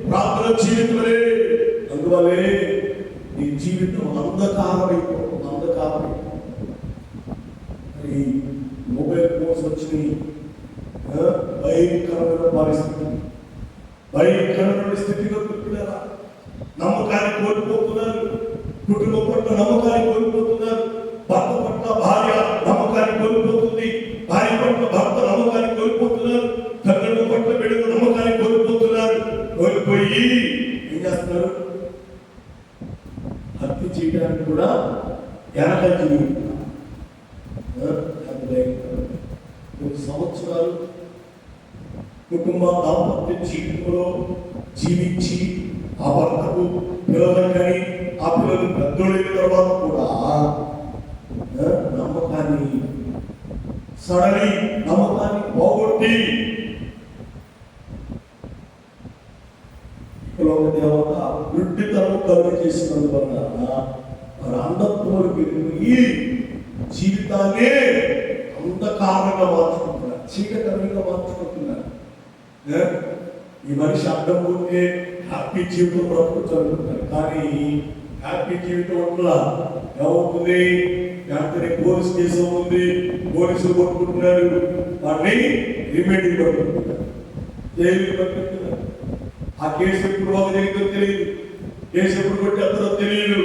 ప్రార్థన జీవితమే. అందువల్లే నీ జీవితం అంధకారమైపోతుంది. మరి మొబైల్ ఫోన్స్ వచ్చినాయి, భయంకరమైన పరిస్థితి, భయంకరమైన స్థితిలో పెట్టుకున్నారా, నమ్మకాన్ని కోల్పోతున్నారు. కుటుంబం పట్ల నమ్మకాన్ని కోల్పోతున్నారు. భర్త పట్ల భార్య నమ్మకాన్ని కోల్పోతుంది, భార్య పట్ల భర్త నమ్మకాన్ని కోల్పోతున్నారు, తల్లిదండ్రుల పట్ల బిడ్డలు నమ్మకాన్ని కోల్పోతున్నారు. కోల్పోయి ఏం చేస్తున్నారు? హత్య చేయడానికి కూడా వెనక కొన్ని సంవత్సరాలు కుటుంబ దాంపత్య జీవితంలో జీవించి ఆ భర్తకు పిల్లలు కానీ ఆ పిల్లలు పెద్దోళ్ళైన తర్వాత కూడా నమ్మకాన్ని పోగొట్టి దేవత వృద్ధితనం కలుగ చేసినందువల్ల వారి అంధత్వాలు పెరిగి జీవితాన్ని అంధకారంగా మార్చుకుంటున్నారు, చీకటంగా మార్చుకుంటున్నారు. ఈ మనిషి అడ్డం ఉంటే హ్యాపీ జీవితం బ్రతుకుతారు. కానీ హ్యాపీ జీవితం వల్ల ఏమవుతుంది? వెంటనే పోలీసు కేసు ఉంది, పోలీసులు కొట్టుకుంటున్నారు, వాడిని రిమైండ్ పట్టుకుంటున్నారు, జైలు పట్టుకుంటున్నారు. ఆ కేసు ఎప్పుడు బాగా జరిగిందో తెలియదు, కేసు ఎప్పుడు కొట్టేస్తారో తెలియదు.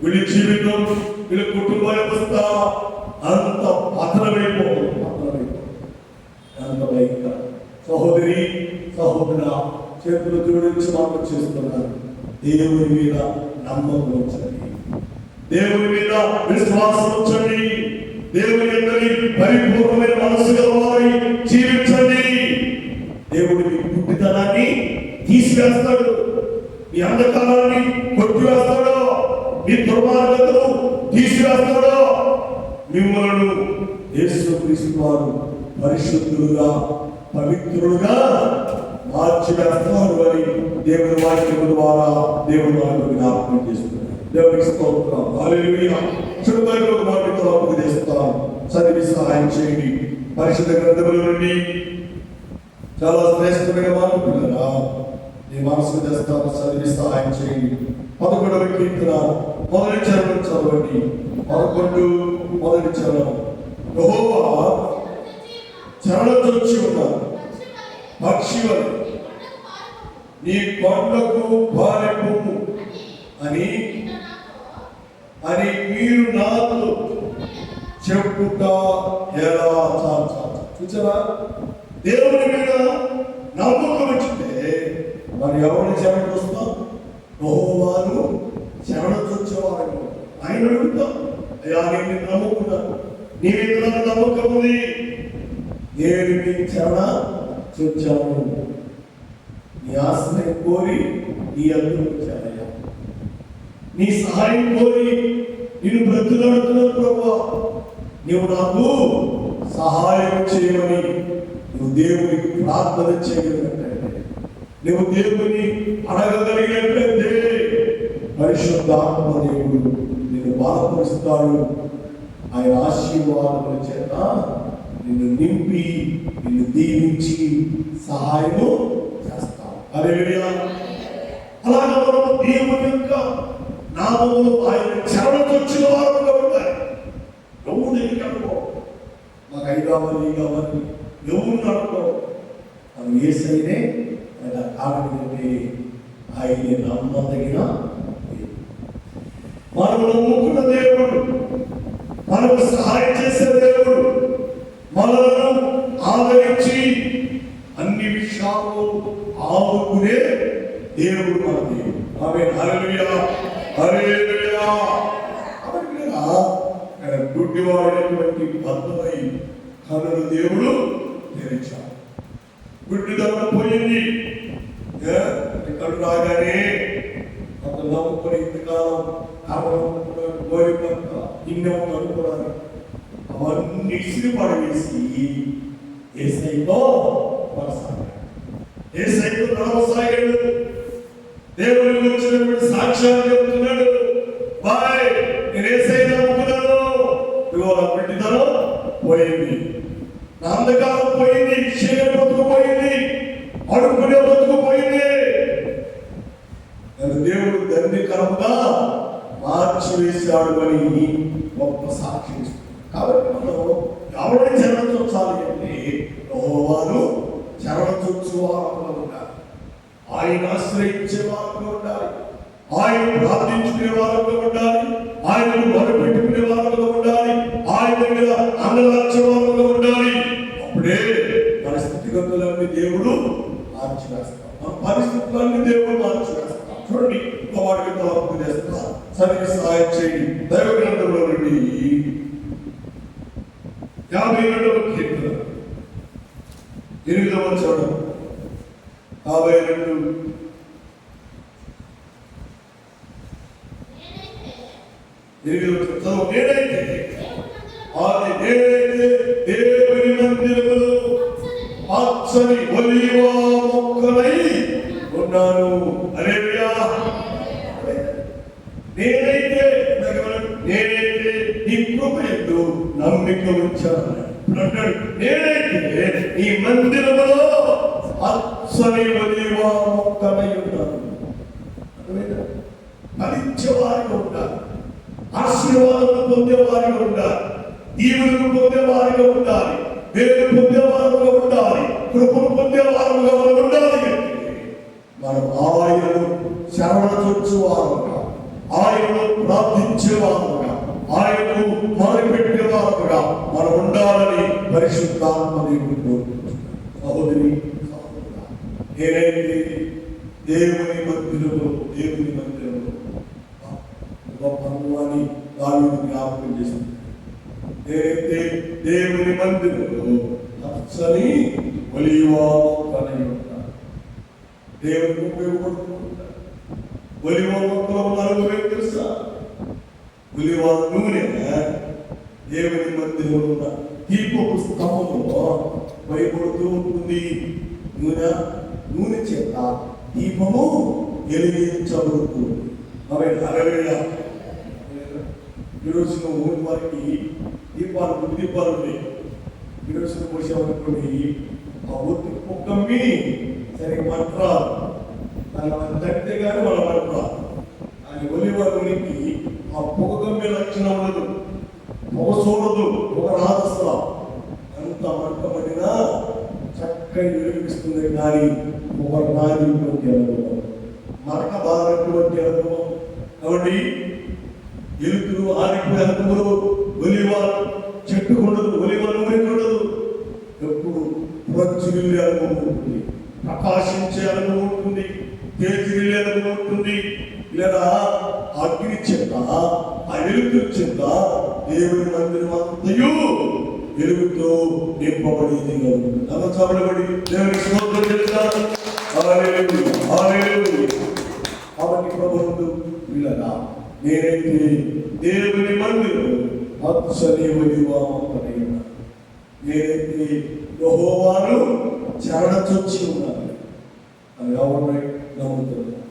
వీళ్ళ జీవితం, వీళ్ళ కుటుంబ వ్యవస్థ అంత పతనమైపోతుంది. అంత భయంకర. సహోదరి సహోదర చేతులు జోడించి మాట చేస్తున్నారు. దేవుని మీద నమ్మకం ఉంచండి, దేవుని మీద విశ్వాసం ఉంచండి, దేవుని అందరి పరిపూర్ణమైన మనసు గలవారై జీవించండి. దేవుడి మీ గుడ్డితనాన్ని తీసివేస్తాడు, మీ అంధకారాన్ని కొట్టివేస్తాడు, మీ దుర్మార్గతను తీసివేస్తాడు. మిమ్మల్ని యేసుక్రీస్తు వారు పరిశుద్ధులుగా పవిత్రులుగా మార్చివేస్తాడు అని దేవుని వాక్యం ద్వారా దేవుని వారిని జ్ఞాపకం చేస్తున్నారు. దేవునికి స్తోత్రం. హల్లెలూయా. చురుకైన మాటతో అప్పు చేస్తాం. చదివి సహాయం చేయండి. పరిశుద్ధ గ్రంథముల నుండి చాలా శ్రేష్టమైన మాట్లాడుతున్నారా, ఈ మనసు చేస్తాను. చదివి సహాయం చేయండి. 11వ కీర్తన మొదటి చరణం చదవండి. 11 మొదటి చరణం. యెహోవా చరణొచ్చి ఉన్నారు, పక్షి వలె నీ కొండకు పారెపు అని మీరు నాతో చెప్పుట ఎలా? చూసారా? దేవుని మీద నమ్మకం వచ్చితే మరి ఎవరిని శరణ చూస్తాం? యెహోవాను శరణ చూచేవారు. ఆయన అడుగుతాం, అయ్యా నేను నమ్ముకున్నాను, నీ మీద నాకు నమ్మకం ఉంది, నేను నీ శరణ చూచాను, నీ ఆశ్రయం కోరి నీ అల్లు వచ్చానయ్యా, నీ సహాయం కోరి నేను బ్రతులాడుతున్నాను ప్రభువా, నీవు నాకు సహాయం చేయమని నువ్వు దేవునికి ప్రార్థన చేయగలిగినట్లయితే, నువ్వు దేవుని అడగగలిగినట్లయితే పరిశుద్ధాత్మ దేవుడు నిన్ను బలపరుస్తాడు. ఆయన ఆశీర్వాదముల చేత నిన్ను నింపి నిన్ను దీవించి సహాయము చేస్తాడు. హల్లెలూయా. అలాగే మనం దేవుని యొక్క నామములు ఆయన చరణకు వచ్చిన వారుగా ఉంటాయి. ఎవరు దగ్గరికి అనుకో, మాకు అవి కావాలి ఈ కావాలి ఎవరు అనుకో, మనం యేసయ్యనే కాకపోతే ఆయన నమ్మదగిన మనము నమ్ముకున్న దేవుడు, మనకు సహాయం చేసే దేవుడు, మనలను ఆదరించి అన్ని విషయాలు ఆదుకునే దేవుడు మన దేవుడు. ఆమేన్. హల్లెలూయా, హల్లెలూయా. అక్కడ గుడ్డివాడైనటువంటి భర్తపై కనులు దేవుడు తెరిచాడు. గుడ్డిదనం పోయింది. కళ్ళు రాగానే అంత నమ్ముకొని ఇంతకాలం కోరిక ఇన్నెమో అనుకున్నాను, అవన్నీ ఇసిరి పడవేసి యేసయ్యతో కొనసాగాడు, యేసయ్యతో నడవసాగాడు. దేవుని వచ్చినటువంటి సాక్ష్యాలు చెప్తున్నాడు. బాయ్, నేను యేసయ్య నమ్ముకున్నాను, ఇదిగో నా బిడ్డతనం పోయింది, నా అంధకారం పోయింది, చీకటి బ్రతుకు పోయింది, అడుక్కునే బ్రతుకు పోయింది. నన్ను దేవుడు దండికరముగా మార్చివేశాడు అని గొప్ప సాక్షి. కాబట్టి మనం ఎవరిని చరణ చూచాలి అంటే యెహోవాను చరణ చూచు వారంగా ఉండాలి, ఆయన ఆశ్రయించే వారంగా ఉండాలి, ఆయన ప్రార్థించుకునే వారంగా ఉండాలి, ఆయనను మొదలుపెట్టుకునే వారంగా ఉండాలి, ఆయన దగ్గర అంగలార్చే వారంగా ఉండాలి. అప్పుడే మన స్థితిగతులన్నీ దేవుడు మార్చివేస్తాం, మన పరిస్థితులన్నీ దేవుడు మార్చివేస్తాం. చూడండి, వాడికి తలపు చేస్తా సరికి సహాయం చేయండి. దైవ గ్రంథంలో నుండి 52వ కీర్తన 8వ వచనం 52. నేనైతే దేవుని మందిరములో పచ్చని ఒలీవ మొక్కలై ఉన్నాను. హల్లెలూయా. నేనైతే నీ కృప యందు నమ్మిక ఉంచాను. నేనైతే ఈ మందిరములో పచ్చని ఒలీవ మొక్కలై ఉన్నాను. ఫలించేవారిగా ఉండాలి, ఆశీర్వాదం పొందేవారిగా ఉండాలి, దీవులను పొందేవారిగా ఉండాలి, వేరు పొందేవారుగా ఉండాలి, కృపను పొందేవారుగా మనం ఉండాలి. మనం ఆయనను శరణ చూచేవారుగా, ఆయనను ప్రార్థించేవారుగా, ఆయనను మొదలుపెట్టేవారుగా మనం ఉండాలని పరిశుద్ధాత్మ దేవుడు కోరుకుంటున్నాడు. సహోదరి సహోదరుడా, నేనైతే దేవుని మందిరములో గొప్ప అనుభవాన్ని దావీదు జ్ఞాపకం చేసింది. నేనైతే దేవుని మందిరములో పచ్చని ఒలీవ మొక్కలై ఉంటాను. దేవునికి ఉపయోగపడుతూ ఉంటాను. ఒలీవ మొక్కలో నలుగురు తెలుసా? ఒలీవ నూనె దేవుని మందిరంలో ఉన్న దీపపు స్తంభంలో భయపడుతూ ఉంటుంది. నూనె చేత దీపము వెలిగించబడుతుంది. హల్లెలూయా. ఈరోజు ఊరి వారికి దీపాలు ఉన్నాయి. ఈరోజు పోసేవారికి ఆ ఒత్తి కుక్కమ్మి సరిగ్గా మంటరాదు, దాన్ని తగ్గితే కానీ మన మంటరాదు. దాని ఒలివ నూనెకి ఆ పొగగమ్మే లక్షణం ఉండదు, పొగ చూడదు, పొగ రాదస్తా. అంత మంట పడినా చక్కగా వెలిగిస్తుంది, కానీ పొగ రాదిటువంటి అనుభవం, మరక బాధటువంటి అనుభవం. కాబట్టి ఎలుకలు ఆరిపోయే అనుభవం ఒలివ చెట్టు ఉండదు, ఒలివ నూనె ఉండదు. ఉంది, లేదా అగ్ని చేత, ఆ వెలుగు చేత దేవుని మందిరం అంతయు వెలుగుతో నింపబడింది. నమ్మకబడి దేవుని స్తోత్రం చేస్తాను. హల్లెలూయా, హల్లెలూయా. కాబట్టి ప్రభువును వీళ్ళగా నేనైతే దేవుని మందిరం పచ్చని ఒలివమంతనై ఉన్నాను. నేనైతే యెహోవాను చేరచొచ్చి ఉన్నాను అని ఎవరినై నమ్ముతున్నాను.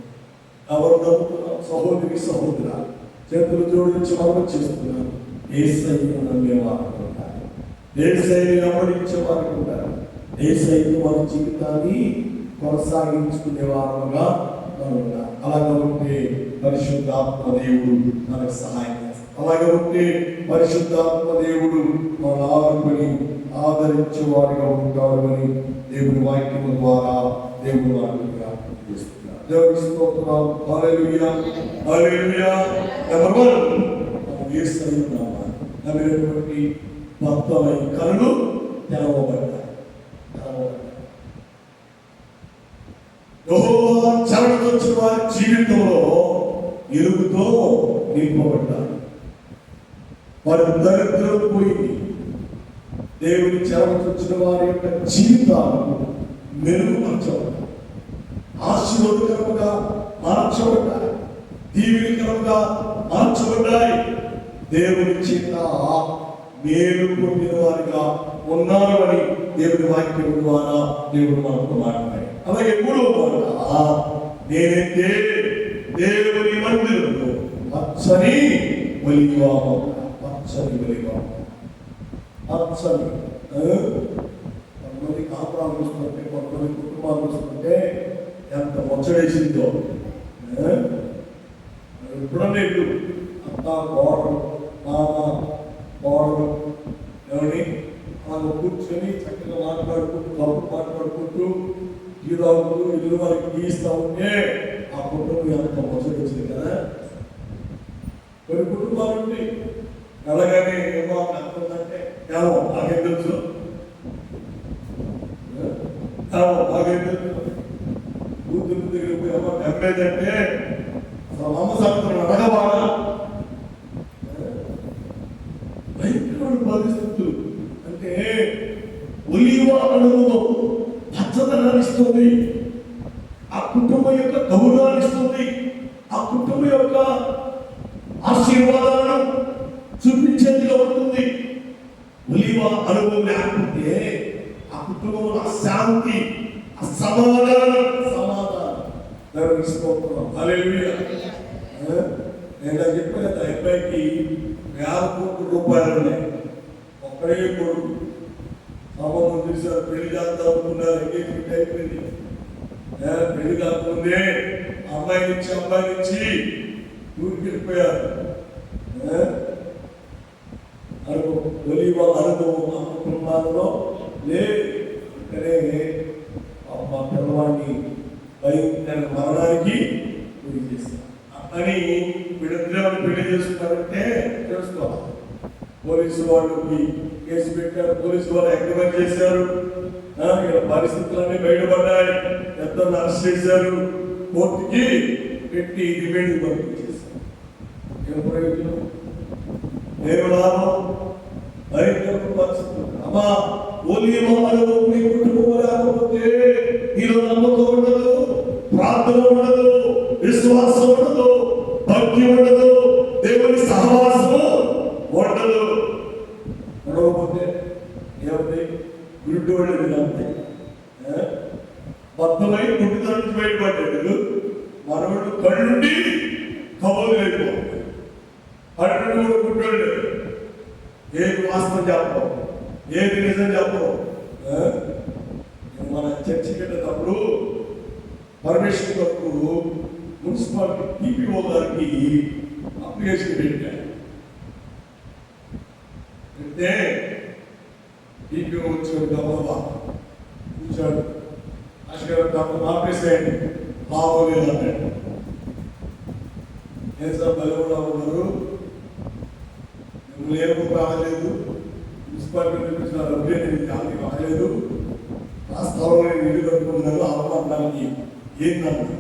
ఎవరు నమ్ముతున్నాం? సహోదరి సహోదర చేతులు జోడించి మనం చేస్తున్నాను. యేసయ్యను నమ్మేవారు ఉంటారు, యేసయ్యను వెంబడించేవారు ఉంటారు, యేసయ్యను మన జీవితాన్ని కొనసాగించుకునే వారుగా మనం ఉన్నాం. అలాగే ఉంటే పరిశుద్ధాత్మ దేవుడు మనకు సహాయం చేస్తాడు. అలాగే ఉంటే పరిశుద్ధాత్మ దేవుడు మన ఆదుకొని ఆదరించే వారిగా ఉంటాడు అని దేవుని వాక్యం ద్వారా దేవుడు మనకు జ్ఞాపకం చేస్తున్నాడు. దేవుని స్తోత్రం. హల్లెలూయా, హల్లెలూయా. నెంబర్ 1 మనం యేసయ్యను నమ్మాలి. నమ్మినటువంటి భక్తులై కళ్ళు తెరవబడ్డాయి. యెహోవా చరణొచ్చిన వారి జీవితంలో ఎలుగుతో నింపబడ్డారు. వారి దరిద్రం పోయింది. దేవుని చరణొచ్చిన వారి యొక్క జీవితాలను మెరుగుపరచబడ్డారు, ఆశీర్వాదకరంగా మార్చబడ్డాయి, దీవెనకరంగా మార్చబడ్డాయి. దేవుని చేత మేలు పొందిన వారిగా ఉన్నారు అని దేవుని వాక్యం ద్వారా దేవుడు మనకు మాట్లాడాడు. అలాగే 3వ మాట, నేనైతే దేవుని మందిరంలో పచ్చని ఒలివ, పచ్చని ఒలివ, పచ్చని. కొంతమంది కాపురాలు చూస్తుంటే, కొంతమంది కుటుంబాలు చూస్తుంటే ఎంత ముచ్చడేసిందో. ఎప్పుడన్నా ఇల్లు అంతా గోడలు, మామ గోడలు ఎవరి అలా కూర్చొని చక్కగా మాట్లాడుకుంటూ, కబుర్లు మాట్లాడుకుంటూ, హీరోలు ఇల్లు వారికి గీస్తూ ఉంటే ఆ కుటుంబం ఎంత ముచ్చట వచ్చింది కదా. కొన్ని కుటుంబాలు ఉంటే ఎలాగని ఏమో అనుకుందంటే ఏమో నాకేం తెలుసు, ఏమో నాకేం తెలుసు, కూతురు దగ్గర పోయి ఏమో నమ్మేదంటే అసలు అమ్మ సంగతులు అడగబాగా. భయంకరమైన పరిస్థితులు. అంటే ఒలివ అనుభవం పచ్చదనాన్ని ఇస్తుంది, ఆ కుటుంబం యొక్క గౌరవాన్ని ఇస్తుంది, ఆ కుటుంబం యొక్క ఆశీర్వాదాలను చూపించేదిగా ఉంటుంది. ఒలివ అనుభవం లేకపోతే ఆ కుటుంబంలో అశాంతి, అసమాధానం, హల్లెలూయా. నేను చెప్పాను కదా, అబ్బాయికి 50 కోట్ల రూపాయలు ఉన్నాయి, ఒక్కడే కొడుకు. సంబంధం చూసారు, పెళ్లి చేస్తా అనుకున్నారు, ఎంగేజ్మెంట్ అయిపోయింది. పెళ్లి కాకముందే అమ్మాయి నుంచి ఊరికి వెళ్ళిపోయారు. ఒలివ అనుభవం ఆ కుటుంబాలలో లేదు. అంటే మా పిల్లవాడిని భయంకర మరణానికి గురి చేస్తారు అని వీళ్ళిద్దరు పెళ్లి చేసుకున్నారంటే తెలుసుకోవాలి. పోలీసు వాళ్ళకి కేసు పెట్టారు, పోలీసు వాళ్ళు ఎంక్వైరీ చేశారు, ఇక్కడ పరిస్థితులన్నీ బయటపడ్డాయి, పెద్దలు అరెస్ట్ చేశారు, కోర్టుకి పెట్టి డిబేట్ పంపించేశారు. ఏం ప్రయోజనం? ఏమి లాభం? భయంకర పరిస్థితులు. అమ్మా ఒలివ అనుభవం నీ కుటుంబం లేకపోతే నీలో నమ్మకం ఉండదు, ప్రార్థన ఉండదు, విశ్వాసం ఉండదు, భక్తి ఉండదు, దేవుని సహవాసము ఉండదు. నడవకపోతే ఏమిటి? గుడ్డు వాళ్ళది అంతే. భక్తులై గుడ్డుతో నుంచి బయటపడ్డాడు, మనవాడు కళ్ళుండి కబుర్లు అయిపోతాడు. కళ్ళు కూడా గుడ్డోళ్ళు, ఏది వాస్తవం చెప్పవు, ఏది నిజం చెప్పవు. మన చర్చికి వెళ్ళేటప్పుడు పర్మిషన్ కొరకు మున్సిపాలిటీ టీపీఓ గారికి అప్లికేషన్ పెట్టారు. పెడితే టీపీఓ వచ్చాడు, గబగబా కూర్చోడు, అసలు ఆపేసేయండి, బాగోలేదు అన్నాడు. ఏం సార్ బలగొండా ఉన్నారు, మిమ్మల్ని ఏమో రాలేదు, మున్సిపాలిటీ చూపించిన డబ్బులు రాలేదు, ఆ స్థలంలో ఇల్లు కట్టుకున్నారు, అవమానానికి ఏంటన్నా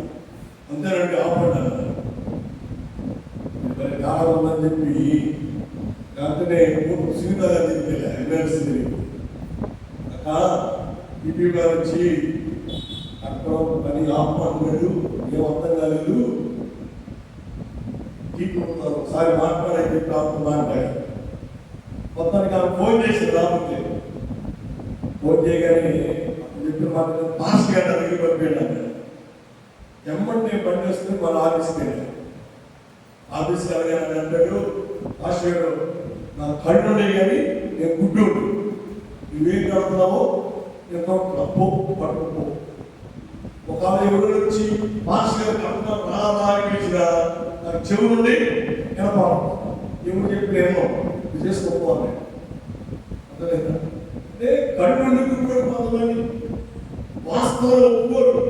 అంతేనండి ఆపడ్డాను మరి కారణం ఉందని చెప్పి వెంటనే సునీత గారి దగ్గరికి వెళ్ళా ఎమ్మెల్సీ దగ్గరికి. అక్క ఈపీ గారు వచ్చి అక్కడ పని ఆపమన్నాడు, ఏం అర్థం కాలేదు, తీసుకుంటారు ఒకసారి మాట్లాడే చెప్పి మాట్లాడారు. మొత్తానికి ఆమె ఫోన్ చేసి రాకపోతే ఫోన్ చేయగానే చెప్పిన మాట పాస్ గారి దగ్గరికి పంపించాను. ఎమ్మంటే బండి వస్తుంది మన ఆఫీస్కి వెళ్ళాను. ఆఫీస్కి వెళ్ళగానే అంటాడు, పాస్ గారు నా కళ్ళు ఉన్నాయి కానీ నేను గుడ్డు, నువ్వేం కడుతున్నావో నేను తప్పు పట్టుకో. ఒక ఎవరు వచ్చి పాస్ గారు కడుతున్నావు రాసినా నాకు చెవు నుండి వినపాలి, ఎవరు చెప్పి ఏమో చేసుకోవాలి. అర్థమైందా? అంటే కళ్ళు నుండి కొంతమంది వాస్తవాలు ఒప్పుకోరు,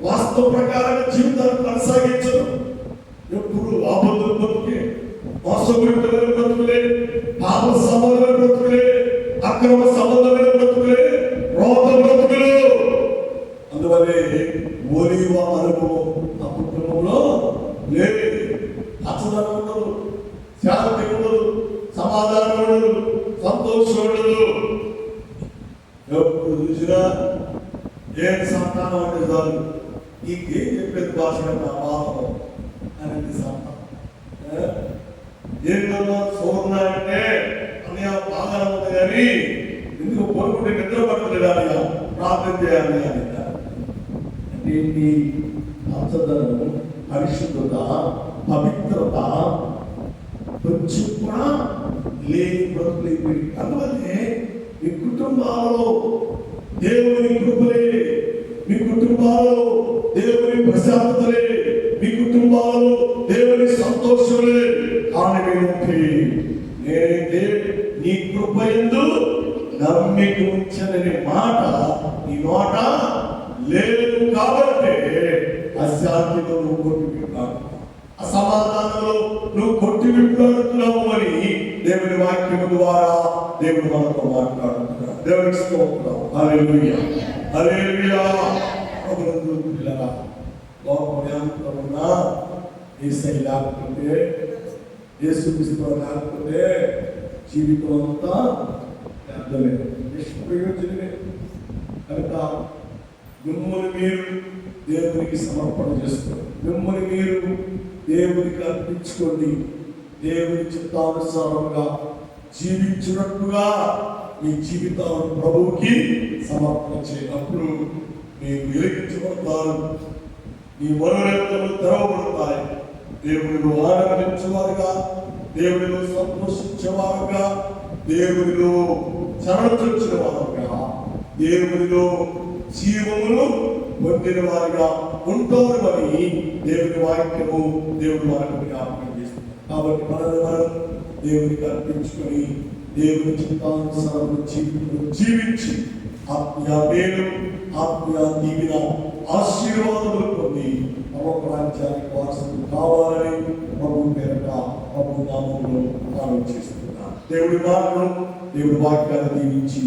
వాస్తవ ప్రకారంగా జీవితాన్ని కొనసాగించరు. ఎప్పుడు ఆపదలు బతుకే, మోసపూరితమైన బ్రతుకులే, పాప సంబంధమైన బ్రతుకులే, అక్రమ సంబంధమైన బ్రతుకులే, రోత బ్రతుకులు. అందువల్లే ఓలివ అనుభవం ఆ కుటుంబంలో లేదు. అసదనం ఉండదు, శాంతి ఉండదు, సమాధానం ఉండదు, సంతోషం ఉండదు. ఎప్పుడు చూసినా ఏం సంతానం అంటే చాలు, నీకేం చెప్పేది భాష నా బాధం అనేది సంతానం. ఏంటో సోర్ణ అంటే అన్నయ్య బాగా ఉంది కానీ ఎందుకు కోరుకుంటే నిద్ర పడుతుంది అన్నయ్య, ప్రార్థన చేయాలి అని. అంటే ఏంటి? అసదనం, పరిశుద్ధత, పవిత్రత కొంచెం కూడా లేని బ్రతుకులు. అందువల్లే మీ కుటుంబాలలో దేవుని కృపలే, మీ కుటుంబాలలో దేవుని ప్రశాంతతలే, మీ కుటుంబాలలో దేవుని సంతోషములే కారణమేంటి? నేనైతే నీ కృప యందు నమ్మిక ఉంచనని మాట నీ నోట లేదు కాబట్టి అశాంతిలో నువ్వు కొట్టివిప్పాడు, అసమాధానంలో నువ్వు కొట్టివిప్పాడుతున్నావు అని దేవుని వాక్యము ద్వారా దేవుడు మనతో మాట్లాడుతున్నాడు. దేవునికి స్తోత్రం. హల్లెలూయా, హల్లెలూయా. ప్రభునందు ప్రియులారా, లోకం ఉన్నా యేసయ్య లేకపోతే, యేసుక్రీస్తు లేకపోతే జీవితం అంతా వ్యర్థమే, నిష్ప్రయోజనమే. కనుక మిమ్మల్ని మీరు దేవునికి సమర్పణ చేసుకోండి, మిమ్మల్ని మీరు దేవునికి అర్పించుకోండి. దేవుని చిత్తానుసారంగా జీవించినట్టుగా మీ జీవితాలను ప్రభువుకి సమర్పణ చేయనప్పుడు మీరు వెలిగించబడతారు, మీ మనోరేతలు తెరవబడతాయి. దేవునిలో ఆనందించేవారుగా, దేవునిలో సంతోషించేవారుగా, దేవునిలో చరణించిన వారుగా, దేవునిలో జీవమును పొందిన వారిగా ఉంటారు అని దేవుని వాక్యము దేవుని వారికి జ్ఞాపకం చేస్తుంది. కాబట్టి మనం దేవునికి అర్పించుకొని దేవుని చిత్తానుసారం జీవించి ఆత్మీయ మేలు, ఆత్మీయ దీవెన, ఆశీర్వాదములు పొంది పరలోక రాజ్యానికి వారసులు కావాలని ప్రభు పేరట ప్రభు నామములో ఆలోచిస్తున్నాను. దేవుడి మాటను, దేవుడి వాక్యాన్ని దీవించి